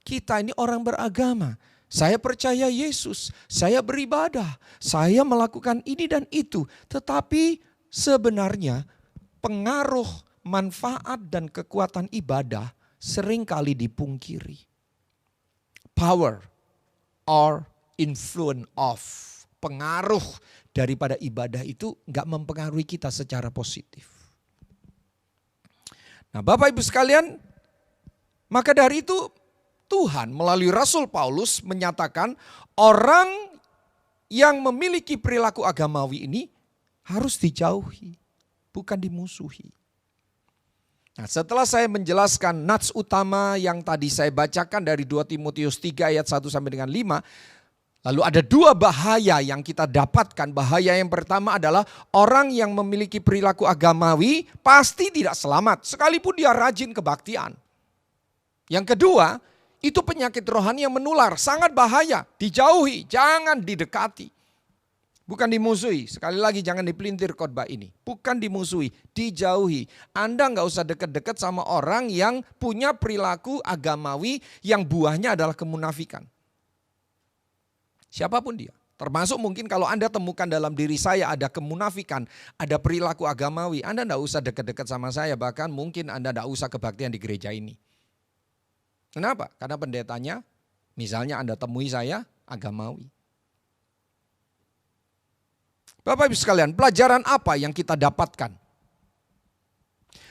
kita ini orang beragama. Saya percaya Yesus, saya beribadah, saya melakukan ini dan itu. Tetapi sebenarnya pengaruh, manfaat dan kekuatan ibadah seringkali dipungkiri. Power or influence of. Pengaruh daripada ibadah itu enggak mempengaruhi kita secara positif. Nah Bapak Ibu sekalian, maka dari itu Tuhan melalui Rasul Paulus menyatakan orang yang memiliki perilaku agamawi ini harus dijauhi, bukan dimusuhi. Nah setelah saya menjelaskan nats utama yang tadi saya bacakan dari 2 Timotius 3 ayat 1 sampai dengan 5, lalu ada dua bahaya yang kita dapatkan. Bahaya yang pertama adalah orang yang memiliki perilaku agamawi pasti tidak selamat sekalipun dia rajin kebaktian. Yang kedua, itu penyakit rohani yang menular, sangat bahaya, dijauhi, jangan didekati. Bukan dimusuhi, sekali lagi jangan dipelintir khotbah ini. Bukan dimusuhi, dijauhi. Anda nggak usah deket-deket sama orang yang punya perilaku agamawi yang buahnya adalah kemunafikan. Siapapun dia. Termasuk mungkin kalau Anda temukan dalam diri saya ada kemunafikan, ada perilaku agamawi. Anda nggak usah deket-deket sama saya, bahkan mungkin Anda nggak usah kebaktian di gereja ini. Kenapa? Karena pendetanya, misalnya Anda temui saya, agamawi. Bapak Ibu sekalian, pelajaran apa yang kita dapatkan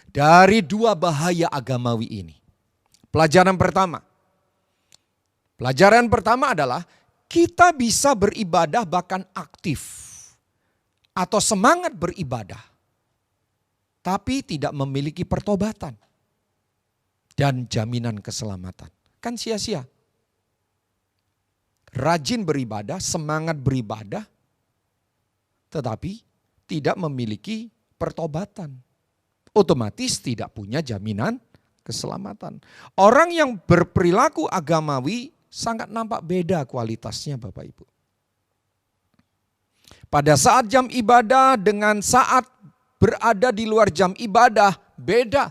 dari dua bahaya agamawi ini? Pelajaran pertama adalah kita bisa beribadah bahkan aktif atau semangat beribadah, tapi tidak memiliki pertobatan dan jaminan keselamatan. Kan sia-sia. Rajin beribadah, semangat beribadah, tetapi tidak memiliki pertobatan. Otomatis tidak punya jaminan keselamatan. Orang yang berperilaku agamawi sangat nampak beda kualitasnya Bapak Ibu. Pada saat jam ibadah dengan saat berada di luar jam ibadah beda.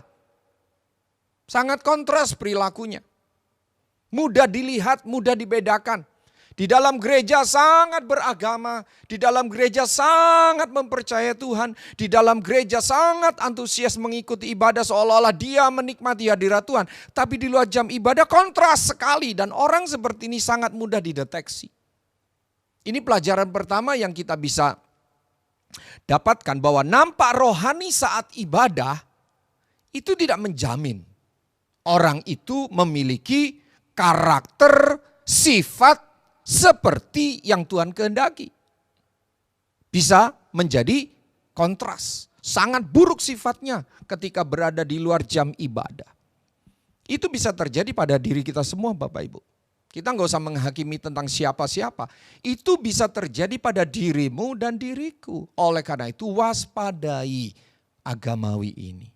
Sangat kontras perilakunya. Mudah dilihat, mudah dibedakan. Di dalam gereja sangat beragama, di dalam gereja sangat mempercayai Tuhan, di dalam gereja sangat antusias mengikuti ibadah seolah-olah dia menikmati hadirat Tuhan. Tapi di luar jam ibadah kontras sekali dan orang seperti ini sangat mudah dideteksi. Ini pelajaran pertama yang kita bisa dapatkan bahwa nampak rohani saat ibadah itu tidak menjamin orang itu memiliki karakter, sifat, seperti yang Tuhan kehendaki. Bisa menjadi kontras. Sangat buruk sifatnya ketika berada di luar jam ibadah. Itu bisa terjadi pada diri kita semua Bapak Ibu. Kita nggak usah menghakimi tentang siapa-siapa. Itu bisa terjadi pada dirimu dan diriku. Oleh karena itu waspadai agamawi ini.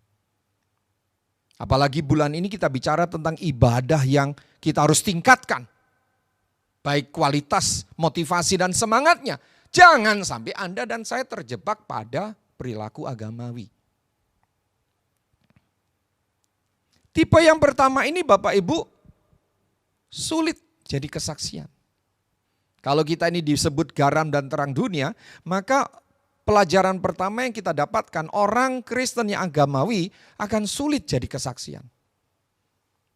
Apalagi bulan ini kita bicara tentang ibadah yang kita harus tingkatkan. Baik kualitas, motivasi dan semangatnya. Jangan sampai Anda dan saya terjebak pada perilaku agamawi. Tipe yang pertama ini Bapak Ibu sulit jadi kesaksian. Kalau kita ini disebut garam dan terang dunia, maka pelajaran pertama yang kita dapatkan orang Kristen yang agamawi akan sulit jadi kesaksian.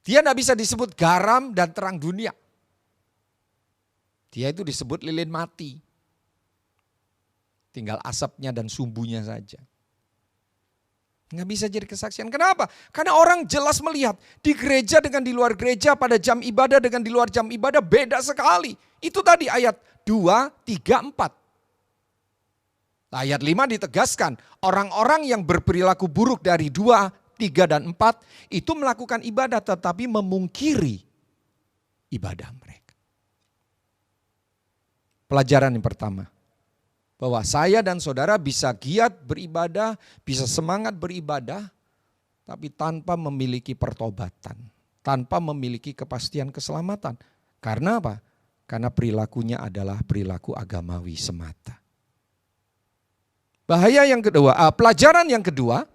Dia tidak bisa disebut garam dan terang dunia. Dia itu disebut lilin mati. Tinggal asapnya dan sumbunya saja. Nggak bisa jadi kesaksian. Kenapa? Karena orang jelas melihat di gereja dengan di luar gereja, pada jam ibadah dengan di luar jam ibadah beda sekali. Itu tadi ayat 2, 3, 4. Ayat 5 ditegaskan, orang-orang yang berperilaku buruk dari 2, 3, dan 4 itu melakukan ibadah tetapi memungkiri ibadah mereka. Pelajaran yang pertama, bahwa saya dan saudara bisa giat beribadah, bisa semangat beribadah, tapi tanpa memiliki pertobatan, tanpa memiliki kepastian keselamatan. Karena apa? Karena perilakunya adalah perilaku agamawi semata. Bahaya yang kedua, pelajaran yang kedua,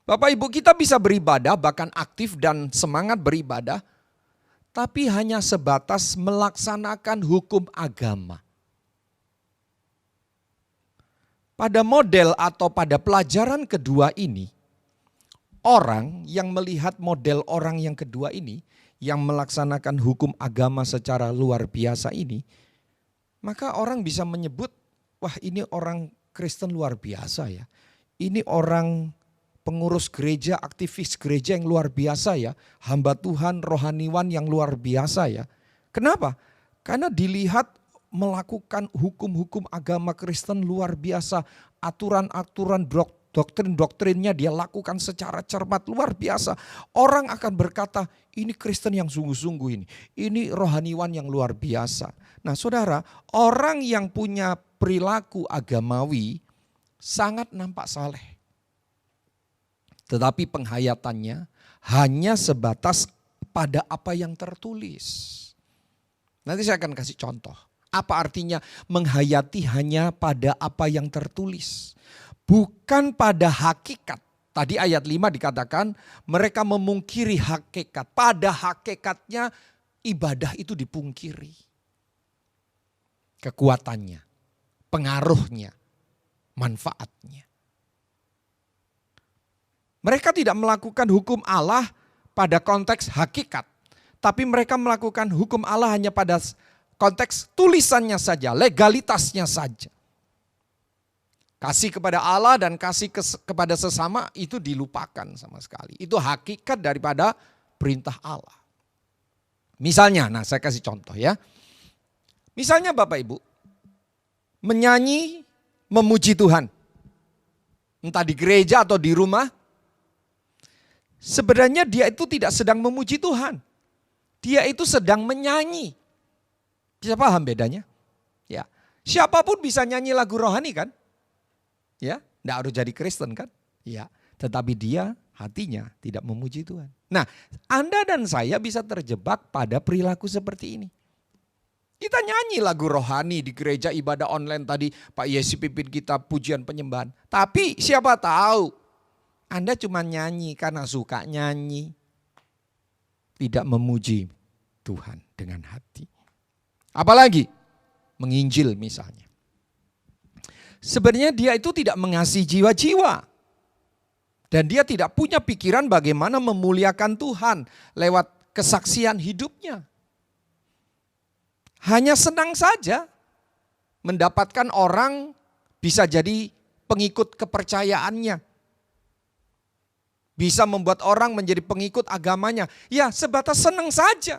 Bapak Ibu kita bisa beribadah, bahkan aktif dan semangat beribadah, tapi hanya sebatas melaksanakan hukum agama. Pada model atau pada pelajaran kedua ini, orang yang melihat model orang yang kedua ini, yang melaksanakan hukum agama secara luar biasa ini, maka orang bisa menyebut, wah ini orang Kristen luar biasa ya. Ini orang pengurus gereja, aktivis gereja yang luar biasa ya. Hamba Tuhan, rohaniwan yang luar biasa ya. Kenapa? Karena dilihat melakukan hukum-hukum agama Kristen luar biasa. Aturan-aturan doktrin-doktrinnya dia lakukan secara cermat luar biasa. Orang akan berkata ini Kristen yang sungguh-sungguh ini. Ini rohaniwan yang luar biasa. Nah saudara, orang yang punya perilaku agamawi sangat nampak saleh. Tetapi penghayatannya hanya sebatas pada apa yang tertulis. Nanti saya akan kasih contoh. Apa artinya? Menghayati hanya pada apa yang tertulis. Bukan pada hakikat. Tadi ayat 5 dikatakan mereka memungkiri hakikat. Pada hakikatnya ibadah itu dipungkiri. Kekuatannya, pengaruhnya, manfaatnya. Mereka tidak melakukan hukum Allah pada konteks hakikat. Tapi mereka melakukan hukum Allah hanya pada konteks tulisannya saja, legalitasnya saja. Kasih kepada Allah dan kasih kepada sesama itu dilupakan sama sekali. Itu hakikat daripada perintah Allah. Misalnya, saya kasih contoh ya. Misalnya Bapak Ibu, menyanyi, memuji Tuhan. Entah di gereja atau di rumah. Sebenarnya dia itu tidak sedang memuji Tuhan. Dia itu sedang menyanyi. Bisa paham bedanya? Ya. Siapapun bisa nyanyi lagu rohani kan? Ya, enggak harus jadi Kristen kan? Ya, tetapi dia hatinya tidak memuji Tuhan. Nah, Anda dan saya bisa terjebak pada perilaku seperti ini. Kita nyanyi lagu rohani di gereja ibadah online tadi, Pak Yesi pimpin kita pujian penyembahan. Tapi siapa tahu Anda cuma nyanyi karena suka nyanyi. Tidak memuji Tuhan dengan hati. Apalagi menginjil misalnya. Sebenarnya dia itu tidak mengasihi jiwa-jiwa. Dan dia tidak punya pikiran bagaimana memuliakan Tuhan lewat kesaksian hidupnya. Hanya senang saja mendapatkan orang bisa jadi pengikut kepercayaannya. Bisa membuat orang menjadi pengikut agamanya. Ya sebatas senang saja.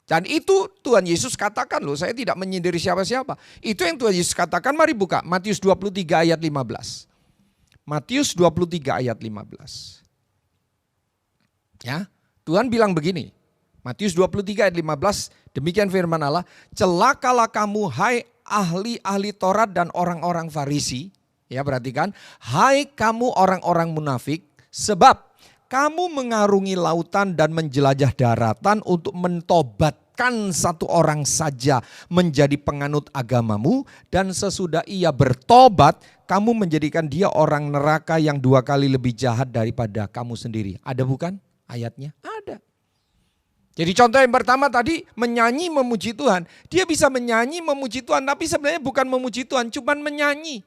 Dan itu Tuhan Yesus katakan loh, saya tidak menyindir siapa-siapa. Itu yang Tuhan Yesus katakan, mari buka Matius 23 ayat 15. Matius 23 ayat 15. Ya, Tuhan bilang begini, Matius 23 ayat 15, demikian firman Allah, celakalah kamu hai ahli-ahli Taurat dan orang-orang Farisi. Ya perhatikan, hai kamu orang-orang munafik, sebab kamu mengarungi lautan dan menjelajah daratan untuk mentobatkan satu orang saja menjadi penganut agamamu. Dan sesudah ia bertobat, kamu menjadikan dia orang neraka yang 2 kali lebih jahat daripada kamu sendiri. Ada bukan ayatnya? Ada. Jadi contoh yang pertama tadi menyanyi memuji Tuhan. Dia bisa menyanyi memuji Tuhan tapi sebenarnya bukan memuji Tuhan, cuma menyanyi.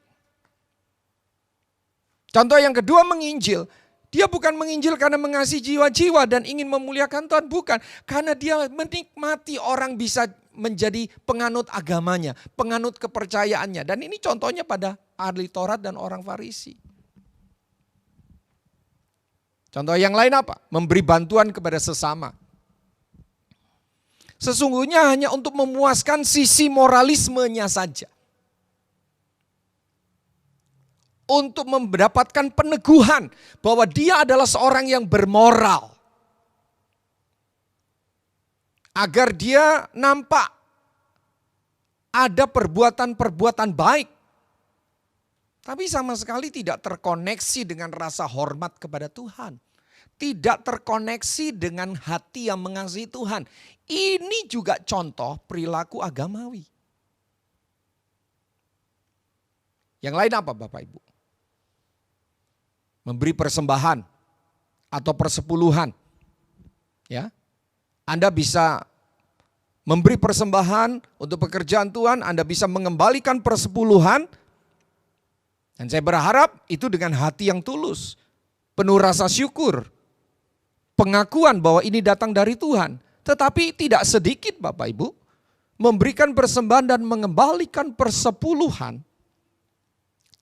Contoh yang kedua menginjil. Dia bukan menginjil karena mengasihi jiwa-jiwa dan ingin memuliakan Tuhan. Bukan. Karena dia menikmati orang bisa menjadi penganut agamanya. Penganut kepercayaannya. Dan ini contohnya pada ahli Taurat dan orang Farisi. Contoh yang lain apa? Memberi bantuan kepada sesama. Sesungguhnya hanya untuk memuaskan sisi moralismenya saja. Untuk mendapatkan peneguhan bahwa dia adalah seorang yang bermoral. Agar dia nampak ada perbuatan-perbuatan baik. Tapi sama sekali tidak terkoneksi dengan rasa hormat kepada Tuhan. Tidak terkoneksi dengan hati yang mengasihi Tuhan. Ini juga contoh perilaku agamawi. Yang lain apa Bapak Ibu? Memberi persembahan atau persepuluhan. Ya. Anda bisa memberi persembahan untuk pekerjaan Tuhan, Anda bisa mengembalikan persepuluhan. Dan saya berharap itu dengan hati yang tulus, penuh rasa syukur, pengakuan bahwa ini datang dari Tuhan. Tetapi tidak sedikit Bapak Ibu memberikan persembahan dan mengembalikan persepuluhan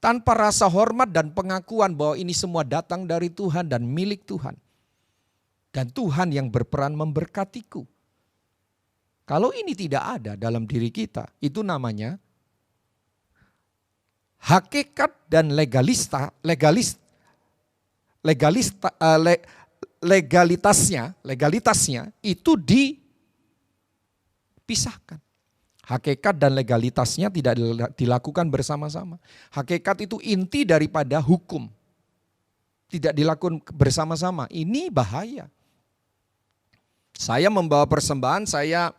tanpa rasa hormat dan pengakuan bahwa ini semua datang dari Tuhan dan milik Tuhan. Dan Tuhan yang berperan memberkatiku. Kalau ini tidak ada dalam diri kita, itu namanya hakikat dan legalitasnya itu dipisahkan. Hakikat dan legalitasnya tidak dilakukan bersama-sama. Hakikat itu inti daripada hukum. Tidak dilakukan bersama-sama. Ini bahaya. Saya membawa persembahan, saya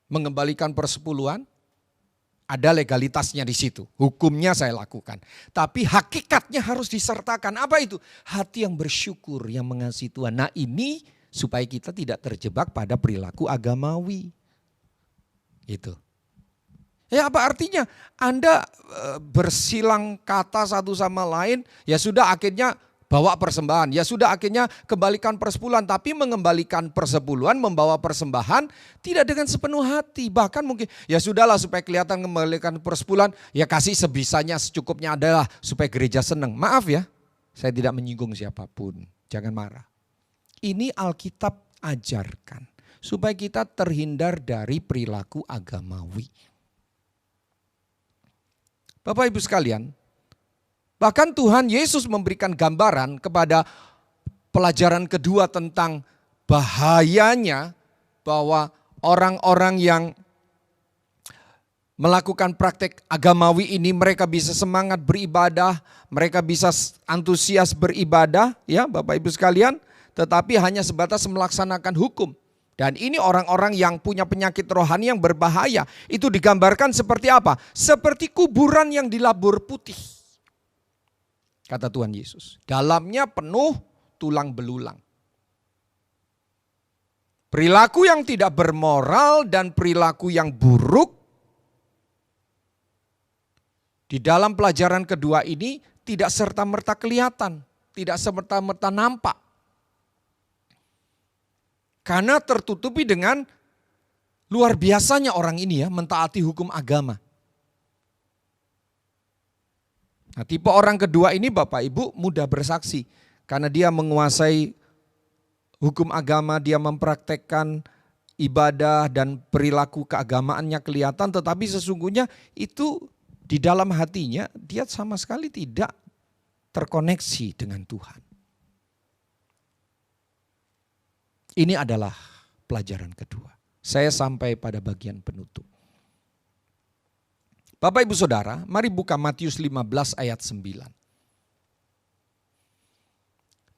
mengembalikan persepuluhan, ada legalitasnya di situ. Hukumnya saya lakukan. Tapi hakikatnya harus disertakan. Apa itu? Hati yang bersyukur, yang mengasihi Tuhan. Nah ini supaya kita tidak terjebak pada perilaku agamawi. Itu. Ya apa artinya? Anda bersilang kata satu sama lain, ya sudah akhirnya bawa persembahan. Ya sudah akhirnya kembalikan persepuluhan. Tapi mengembalikan persepuluhan, membawa persembahan tidak dengan sepenuh hati. Bahkan mungkin ya sudahlah supaya kelihatan kembalikan persepuluhan. Ya kasih sebisanya secukupnya adalah supaya gereja senang. Maaf ya, saya tidak menyinggung siapapun. Jangan marah. Ini Alkitab ajarkan. Supaya kita terhindar dari perilaku agamawi. Bapak Ibu sekalian. Bahkan Tuhan Yesus memberikan gambaran kepada pelajaran kedua tentang bahayanya bahwa orang-orang yang melakukan praktek agamawi ini mereka bisa semangat beribadah, mereka bisa antusias beribadah ya Bapak Ibu sekalian, tetapi hanya sebatas melaksanakan hukum. Dan ini orang-orang yang punya penyakit rohani yang berbahaya. Itu digambarkan seperti apa? Seperti kuburan yang dilabur putih. Kata Tuhan Yesus, dalamnya penuh tulang belulang. Perilaku yang tidak bermoral dan perilaku yang buruk di dalam pelajaran kedua ini tidak serta-merta kelihatan, tidak serta-merta nampak. Karena tertutupi dengan luar biasanya orang ini ya mentaati hukum agama. Nah, tipe orang kedua ini Bapak Ibu mudah bersaksi karena dia menguasai hukum agama, dia mempraktekkan ibadah dan perilaku keagamaannya kelihatan, tetapi sesungguhnya itu di dalam hatinya dia sama sekali tidak terkoneksi dengan Tuhan. Ini adalah pelajaran kedua. Saya sampai pada bagian penutup. Bapak Ibu Saudara, mari buka Matius 15 ayat 9.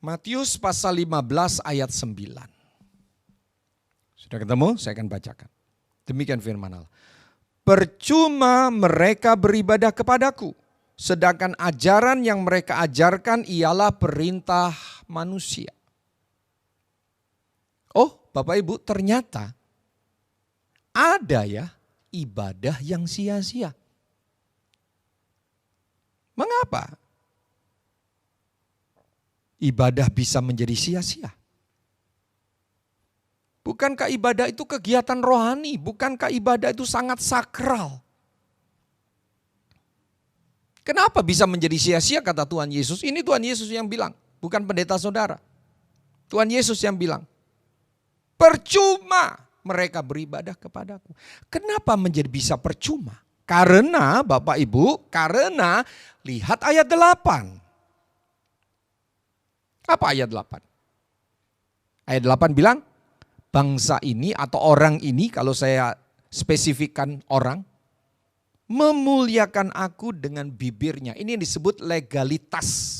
Matius pasal 15 ayat 9. Sudah ketemu? Saya akan bacakan. Demikian firman Allah. Percuma mereka beribadah kepadaku, sedangkan ajaran yang mereka ajarkan ialah perintah manusia. Oh Bapak Ibu, ternyata ada ya ibadah yang sia-sia. Mengapa ibadah bisa menjadi sia-sia? Bukankah ibadah itu kegiatan rohani? Bukankah ibadah itu sangat sakral? Kenapa bisa menjadi sia-sia kata Tuhan Yesus? Ini Tuhan Yesus yang bilang, bukan pendeta saudara. Tuhan Yesus yang bilang, percuma mereka beribadah kepadaku. Kenapa menjadi bisa percuma? Karena Bapak Ibu, karena lihat ayat 8. Apa ayat 8? Ayat 8 bilang, bangsa ini atau orang ini, kalau saya spesifikkan orang, memuliakan aku dengan bibirnya. Ini yang disebut legalitas.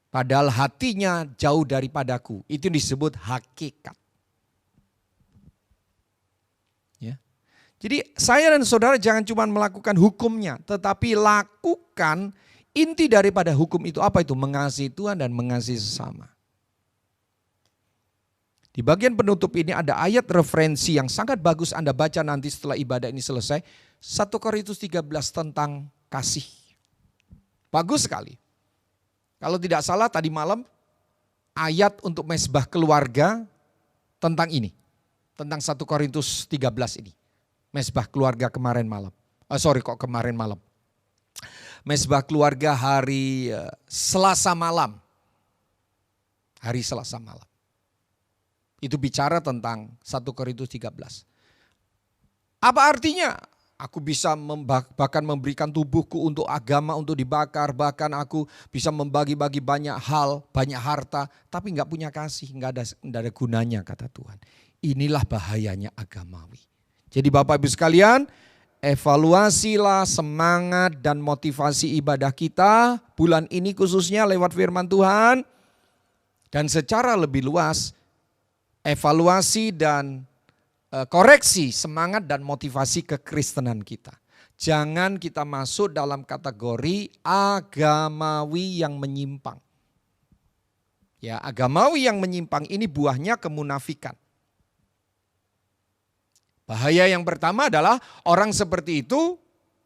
Padahal hatinya jauh daripadaku. Itu disebut hakikat. Ya. Jadi saya dan saudara jangan cuma melakukan hukumnya, tetapi lakukan inti daripada hukum itu. Apa itu? Mengasihi Tuhan dan mengasihi sesama. Di bagian penutup ini ada ayat referensi yang sangat bagus Anda baca nanti setelah ibadah ini selesai. 1 Korintus 13 tentang kasih. Bagus sekali. Kalau tidak salah tadi malam ayat untuk mezbah keluarga tentang ini. Tentang 1 Korintus 13 ini. Mezbah keluarga kemarin malam. Kemarin malam. Mezbah keluarga hari Selasa malam. Hari Selasa malam. Itu bicara tentang 1 Korintus 13. Apa artinya? Aku bisa bahkan memberikan tubuhku untuk agama, untuk dibakar. Bahkan aku bisa membagi-bagi banyak hal, banyak harta. Tapi gak punya kasih, gak ada gunanya kata Tuhan. Inilah bahayanya agamawi. Jadi Bapak Ibu sekalian, evaluasilah semangat dan motivasi ibadah kita. Bulan ini khususnya lewat firman Tuhan. Dan secara lebih luas, evaluasi dan koreksi semangat dan motivasi kekristenan kita. Jangan kita masuk dalam kategori agamawi yang menyimpang. Ya, agamawi yang menyimpang ini buahnya kemunafikan. Bahaya yang pertama adalah orang seperti itu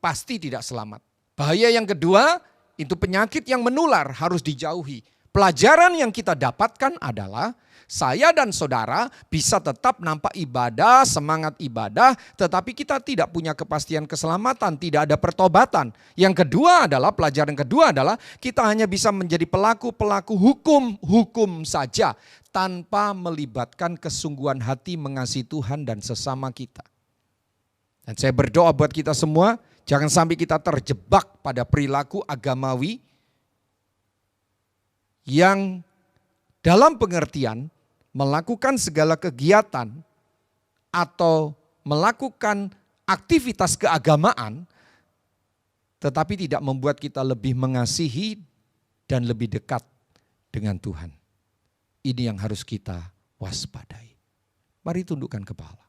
pasti tidak selamat. Bahaya yang kedua, itu penyakit yang menular, harus dijauhi. Pelajaran yang kita dapatkan adalah saya dan saudara bisa tetap nampak ibadah, semangat ibadah, tetapi kita tidak punya kepastian keselamatan, tidak ada pertobatan. Yang kedua adalah, pelajaran kedua adalah kita hanya bisa menjadi pelaku-pelaku hukum saja tanpa melibatkan kesungguhan hati mengasihi Tuhan dan sesama kita. Dan saya berdoa buat kita semua, jangan sampai kita terjebak pada perilaku agamawi yang dalam pengertian melakukan segala kegiatan atau melakukan aktivitas keagamaan tetapi tidak membuat kita lebih mengasihi dan lebih dekat dengan Tuhan. Ini yang harus kita waspadai. Mari tundukkan kepala.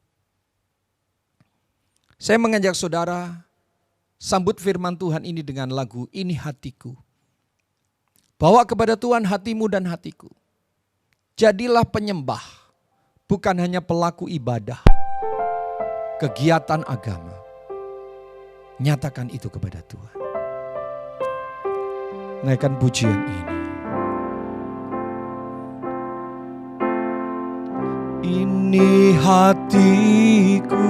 Saya mengajak saudara sambut firman Tuhan ini dengan lagu Ini Hatiku. Bawa kepada Tuhan hatimu dan hatiku. Jadilah penyembah, bukan hanya pelaku ibadah, kegiatan agama. Nyatakan itu kepada Tuhan. Naikkan pujian ini. Ini hatiku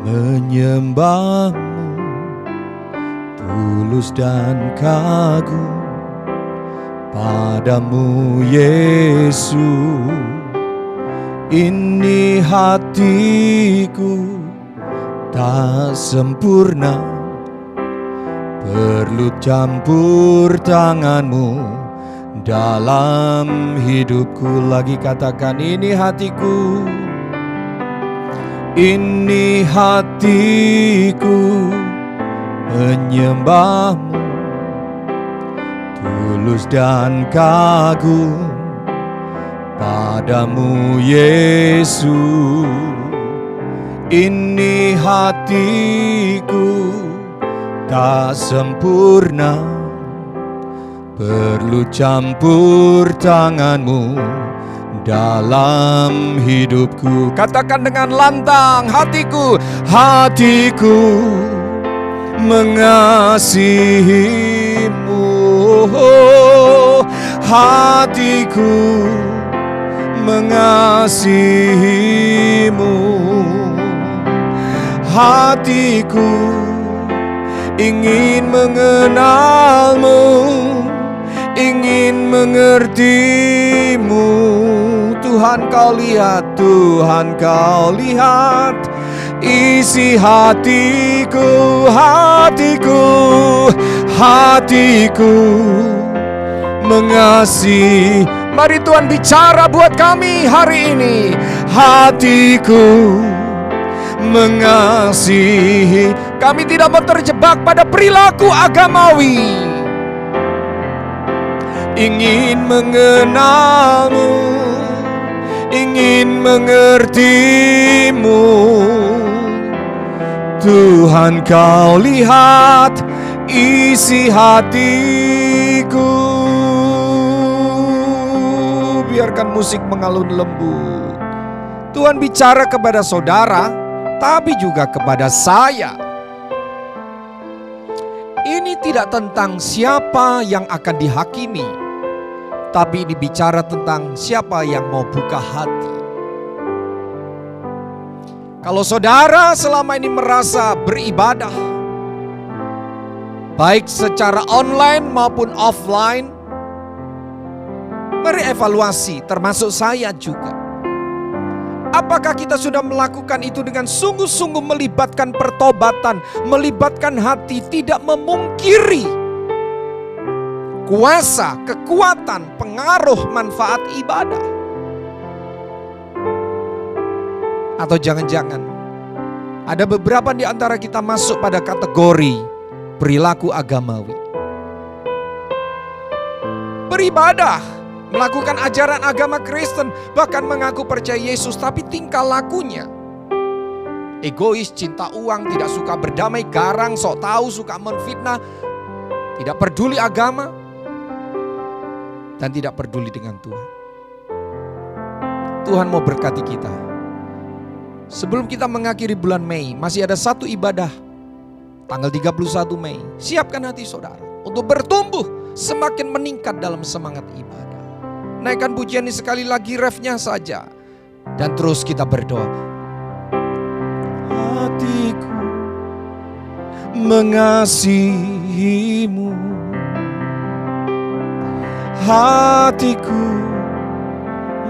menyembahmu, tulus dan kagum padamu Yesus. Ini hatiku tak sempurna, perlu campur tanganmu dalam hidupku. Lagi katakan, ini hatiku. Ini hatiku menyembahmu, tulus dan kagum padamu Yesus. Ini hatiku tak sempurna, perlu campur tanganmu dalam hidupku. Katakan dengan lantang, hatiku, hatiku mengasihimu. Hatiku mengasihimu. Hatiku ingin mengenalmu, ingin mengertimu. Tuhan kau lihat, Tuhan kau lihat isi hatiku, hatiku, hatiku mengasihi. Mari Tuhan bicara buat kami hari ini. Hatiku mengasihi. Kami tidak mau terjebak pada perilaku agamawi. Ingin mengenalmu, ingin mengertimu. Tuhan kau lihat isi hatiku. Biarkan musik mengalun lembut. Tuhan bicara kepada saudara, tapi juga kepada saya. Ini tidak tentang siapa yang akan dihakimi, tapi ini bicara tentang siapa yang mau buka hati. Kalau saudara selama ini merasa beribadah, baik secara online maupun offline, mari evaluasi, termasuk saya juga. Apakah kita sudah melakukan itu dengan sungguh-sungguh melibatkan pertobatan, melibatkan hati, tidak memungkiri kuasa, kekuatan, pengaruh, manfaat ibadah? Atau jangan-jangan ada beberapa di antara kita masuk pada kategori perilaku agamawi. Beribadah, melakukan ajaran agama Kristen, bahkan mengaku percaya Yesus, tapi tingkah lakunya egois, cinta uang, tidak suka berdamai, garang, sok tahu, suka menfitnah, tidak peduli agama, dan tidak peduli dengan Tuhan. Tuhan mau berkati kita. Sebelum kita mengakhiri bulan Mei, masih ada satu ibadah tanggal 31 Mei. Siapkan hati saudara untuk bertumbuh semakin meningkat dalam semangat ibadah. Naikkan pujian ini sekali lagi, refnya saja, dan terus kita berdoa. Hatiku mengasihimu, hatiku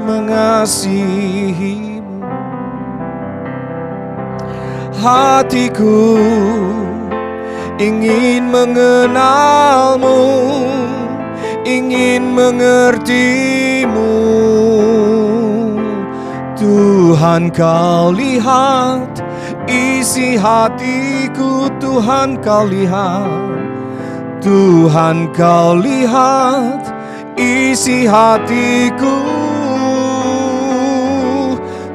mengasihimu, hatiku ingin mengenalmu, ingin mengertimu. Tuhan, kau lihat isi hatiku, Tuhan kau lihat, Tuhan kau lihat isi hatiku,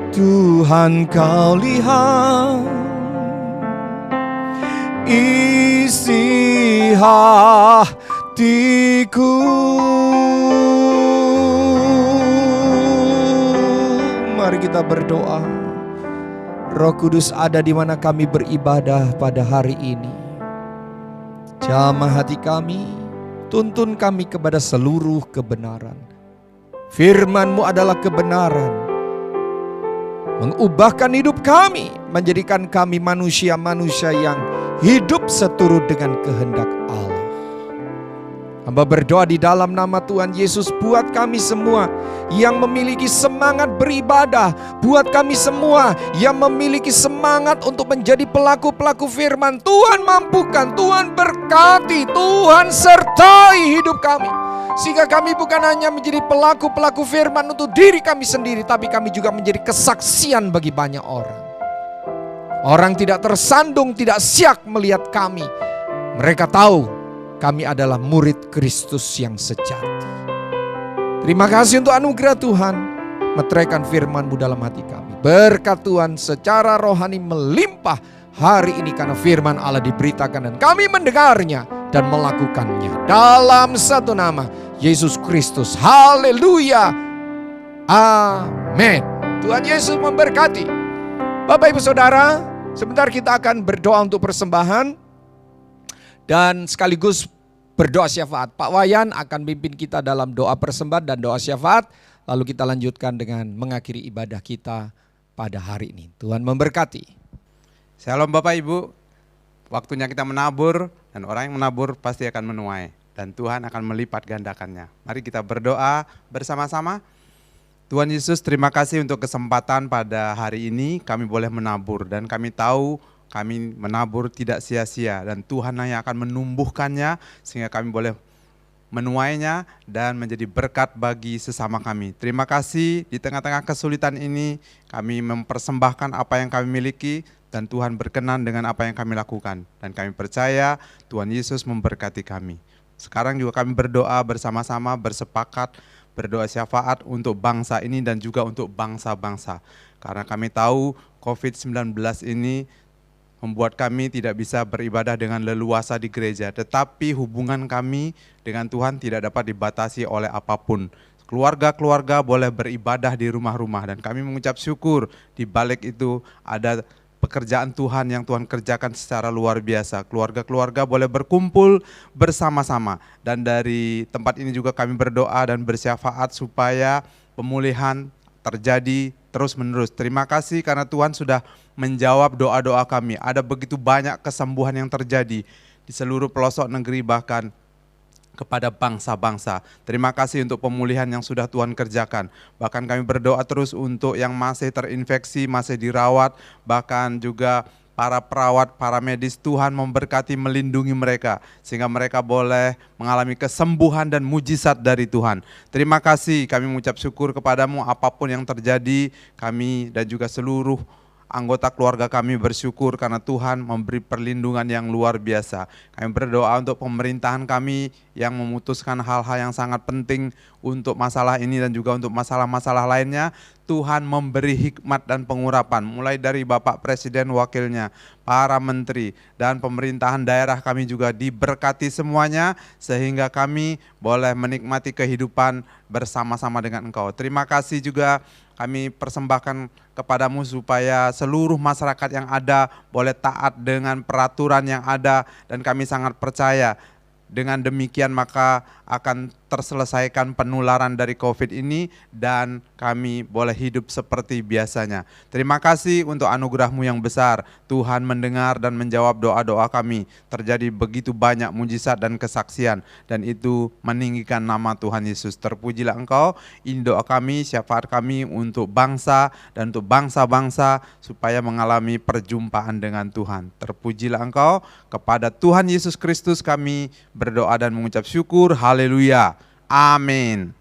Tuhan kau lihat isi hatiku. Mari kita berdoa. Roh Kudus ada di mana kami beribadah pada hari ini. Jamah hati kami, tuntun kami kepada seluruh kebenaran. Firman-Mu adalah kebenaran, mengubahkan hidup kami, menjadikan kami manusia-manusia yang hidup seturut dengan kehendak Allah. Hamba berdoa di dalam nama Tuhan Yesus, buat kami semua yang memiliki semangat beribadah, buat kami semua yang memiliki semangat untuk menjadi pelaku-pelaku firman. Tuhan mampukan, Tuhan berkati, Tuhan sertai hidup kami, sehingga kami bukan hanya menjadi pelaku-pelaku firman untuk diri kami sendiri, tapi kami juga menjadi kesaksian bagi banyak orang. Orang tidak tersandung, tidak siak melihat kami. Mereka tahu kami adalah murid Kristus yang sejati. Terima kasih untuk anugerah Tuhan. Meteraikan firman-Mu dalam hati kami. Berkat Tuhan secara rohani melimpah hari ini, karena firman Allah diberitakan dan kami mendengarnya dan melakukannya. Dalam satu nama, Yesus Kristus. Haleluya. Amin. Tuhan Yesus memberkati. Bapak Ibu Saudara, sebentar kita akan berdoa untuk persembahan dan sekaligus berdoa syafaat. Pak Wayan akan pimpin kita dalam doa persembahan dan doa syafaat. Lalu kita lanjutkan dengan mengakhiri ibadah kita pada hari ini. Tuhan memberkati. Shalom Bapak Ibu. Waktunya kita menabur, dan orang yang menabur pasti akan menuai. Dan Tuhan akan melipat gandakannya. Mari kita berdoa bersama-sama. Tuhan Yesus, terima kasih untuk kesempatan pada hari ini kami boleh menabur. Dan kami tahu kami menabur tidak sia-sia, dan Tuhan yang akan menumbuhkannya sehingga kami boleh menuainya dan menjadi berkat bagi sesama kami. Terima kasih di tengah-tengah kesulitan ini kami mempersembahkan apa yang kami miliki, dan Tuhan berkenan dengan apa yang kami lakukan. Dan kami percaya Tuhan Yesus memberkati kami. Sekarang juga kami berdoa bersama-sama, bersepakat, berdoa syafaat untuk bangsa ini dan juga untuk bangsa-bangsa. Karena kami tahu COVID-19 ini membuat kami tidak bisa beribadah dengan leluasa di gereja, tetapi hubungan kami dengan Tuhan tidak dapat dibatasi oleh apapun. Keluarga-keluarga boleh beribadah di rumah-rumah, dan kami mengucap syukur di balik itu ada pekerjaan Tuhan yang Tuhan kerjakan secara luar biasa. Keluarga-keluarga boleh berkumpul bersama-sama, dan dari tempat ini juga kami berdoa dan bersyafaat supaya pemulihan terjadi terus-menerus. Terima kasih karena Tuhan sudah menjawab doa-doa kami. Ada begitu banyak kesembuhan yang terjadi di seluruh pelosok negeri, bahkan kepada bangsa-bangsa. Terima kasih untuk pemulihan yang sudah Tuhan kerjakan. Bahkan kami berdoa terus untuk yang masih terinfeksi, masih dirawat, bahkan juga para perawat, para medis. Tuhan memberkati, melindungi mereka, sehingga mereka boleh mengalami kesembuhan dan mujizat dari Tuhan. Terima kasih, kami mengucap syukur kepadamu apapun yang terjadi. Kami dan juga seluruh anggota keluarga kami bersyukur karena Tuhan memberi perlindungan yang luar biasa. Kami berdoa untuk pemerintahan kami yang memutuskan hal-hal yang sangat penting untuk masalah ini dan juga untuk masalah-masalah lainnya. Tuhan memberi hikmat dan pengurapan, mulai dari Bapak Presiden, wakilnya, para menteri, dan pemerintahan daerah kami juga diberkati semuanya, sehingga kami boleh menikmati kehidupan bersama-sama dengan Engkau. Terima kasih juga kami persembahkan kepadamu supaya seluruh masyarakat yang ada boleh taat dengan peraturan yang ada, dan kami sangat percaya dengan demikian maka akan terselesaikan penularan dari COVID ini dan kami boleh hidup seperti biasanya. Terima kasih untuk anugerah-Mu yang besar. Tuhan mendengar dan menjawab doa-doa kami. Terjadi begitu banyak mujizat dan kesaksian, dan itu meninggikan nama Tuhan Yesus. Terpujilah Engkau. Ini doa kami, syafaat kami untuk bangsa dan untuk bangsa-bangsa supaya mengalami perjumpaan dengan Tuhan. Terpujilah Engkau. Kepada Tuhan Yesus Kristus kami berdoa dan mengucap syukur. Haleluya. Amin.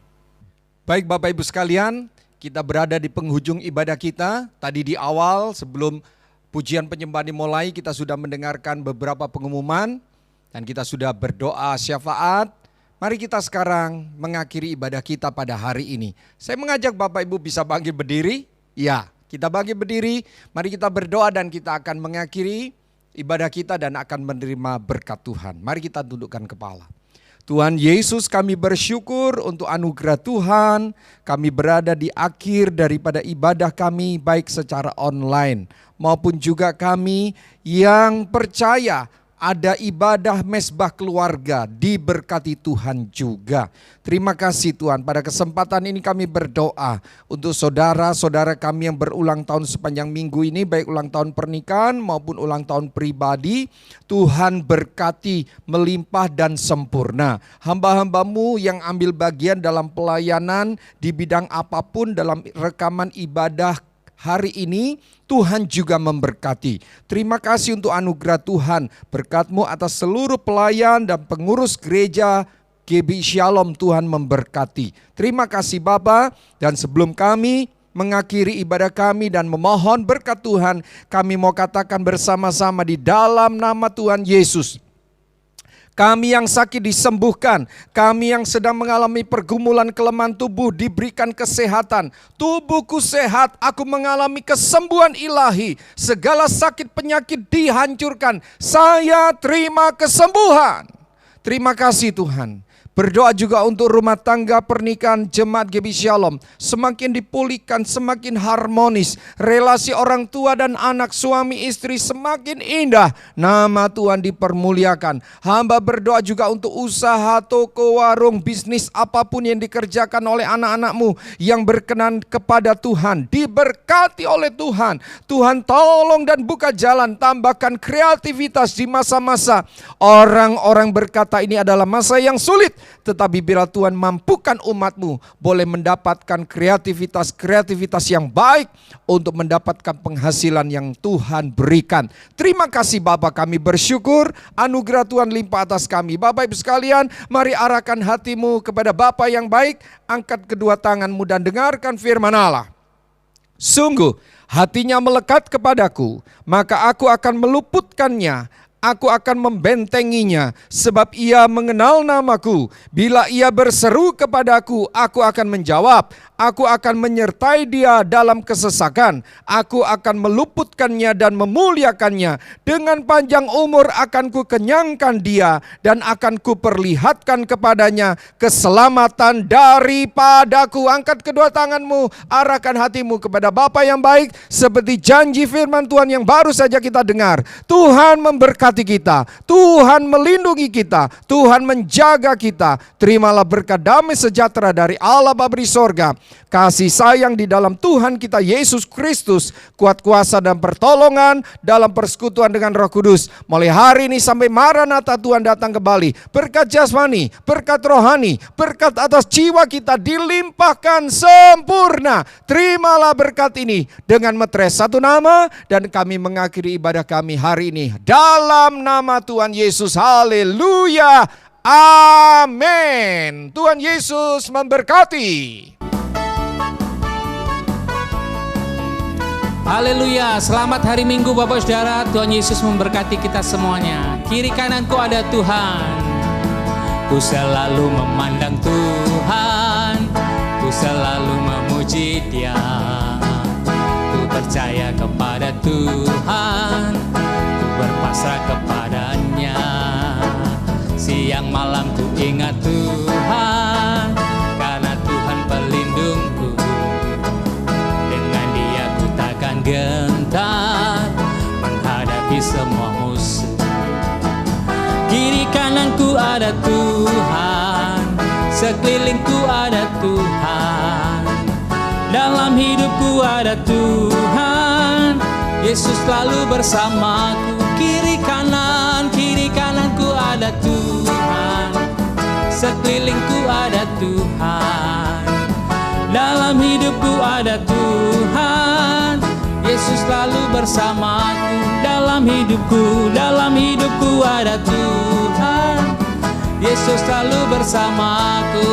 Baik Bapak Ibu sekalian, kita berada di penghujung ibadah kita. Tadi di awal sebelum pujian penyembahan dimulai, kita sudah mendengarkan beberapa pengumuman dan kita sudah berdoa syafaat. Mari kita sekarang mengakhiri ibadah kita pada hari ini. Saya mengajak Bapak Ibu bisa bangkit berdiri. Ya, kita bangkit berdiri. Mari kita berdoa dan kita akan mengakhiri ibadah kita dan akan menerima berkat Tuhan. Mari kita tundukkan kepala. Tuhan Yesus, kami bersyukur untuk anugerah Tuhan. Kami berada di akhir daripada ibadah kami, baik secara online maupun juga kami yang percaya ada ibadah mesbah keluarga, diberkati Tuhan juga. Terima kasih Tuhan, pada kesempatan ini kami berdoa untuk saudara-saudara kami yang berulang tahun sepanjang minggu ini, baik ulang tahun pernikahan maupun ulang tahun pribadi. Tuhan berkati melimpah dan sempurna. Hamba-hambamu yang ambil bagian dalam pelayanan di bidang apapun dalam rekaman ibadah hari ini, Tuhan juga memberkati. Terima kasih untuk anugerah Tuhan, berkat-Mu atas seluruh pelayan dan pengurus gereja GB Shalom. Tuhan memberkati. Terima kasih Bapa, dan sebelum kami mengakhiri ibadah kami dan memohon berkat Tuhan, kami mau katakan bersama-sama di dalam nama Tuhan Yesus. Kami yang sakit disembuhkan, kami yang sedang mengalami pergumulan kelemahan tubuh diberikan kesehatan. Tubuhku sehat, aku mengalami kesembuhan ilahi. Segala sakit penyakit dihancurkan, saya terima kesembuhan. Terima kasih Tuhan. Berdoa juga untuk rumah tangga pernikahan jemaat GB Shalom. Semakin dipulihkan, semakin harmonis. Relasi orang tua dan anak, suami istri semakin indah. Nama Tuhan dipermuliakan. Hamba berdoa juga untuk usaha, toko, warung, bisnis, apapun yang dikerjakan oleh anak-anak-Mu yang berkenan kepada Tuhan. Diberkati oleh Tuhan. Tuhan tolong dan buka jalan, tambahkan kreativitas di masa-masa orang-orang berkata ini adalah masa yang sulit. Tetapi bila Tuhan mampukan umat-Mu boleh mendapatkan kreativitas yang baik untuk mendapatkan penghasilan yang Tuhan berikan. Terima kasih Bapa, kami bersyukur anugerah Tuhan limpah atas kami. Bapak Ibu sekalian, mari arahkan hatimu kepada Bapa yang baik. Angkat kedua tanganmu dan dengarkan firman Allah. Sungguh hatinya melekat kepadaku, maka aku akan meluputkannya. Aku akan membentenginya, sebab ia mengenal namaku. Bila ia berseru kepadaku, aku akan menjawab. Aku akan menyertai dia dalam kesesakan. Aku akan meluputkannya dan memuliakannya. Dengan panjang umur akan ku kenyangkan dia, dan akan ku perlihatkan kepadanya keselamatan daripadaku. Angkat kedua tanganmu, arahkan hatimu kepada Bapa yang baik, seperti janji firman Tuhan yang baru saja kita dengar. Tuhan memberkati kita, Tuhan melindungi kita, Tuhan menjaga kita. Terimalah berkat damai sejahtera dari Allah Bapa di sorga, kasih sayang di dalam Tuhan kita Yesus Kristus, kuat kuasa dan pertolongan dalam persekutuan dengan Roh Kudus, mulai hari ini sampai Maranatha Tuhan datang kembali. Berkat jasmani, berkat rohani, berkat atas jiwa kita dilimpahkan sempurna. Terimalah berkat ini dengan meterai satu nama, dan kami mengakhiri ibadah kami hari ini dalam nama Tuhan Yesus. Haleluya. Amin. Tuhan Yesus memberkati. Haleluya, selamat hari Minggu Bapak Saudara. Tuhan Yesus memberkati kita semuanya. Kiri kananku ada Tuhan. Ku Ku selalu memandang Tuhan, ku selalu memuji Dia. Ku percaya kepada Tuhan, ku berpasrah kepadanya. Siang malam ku ingat Tuhan, karena Tuhan pelindungku. Dengan Dia ku takkan gentar menghadapi semua musuh. Kiri kananku ada Tuhan, sekelilingku ada Tuhan, dalam hidupku ada Tuhan. Yesus selalu bersamaku. Kiri kananku ada Tuhan, sekelilingku ada Tuhan, dalam hidupku ada Tuhan. Yesus selalu bersamaku. Dalam hidupku ada Tuhan. Yesus selalu bersamaku.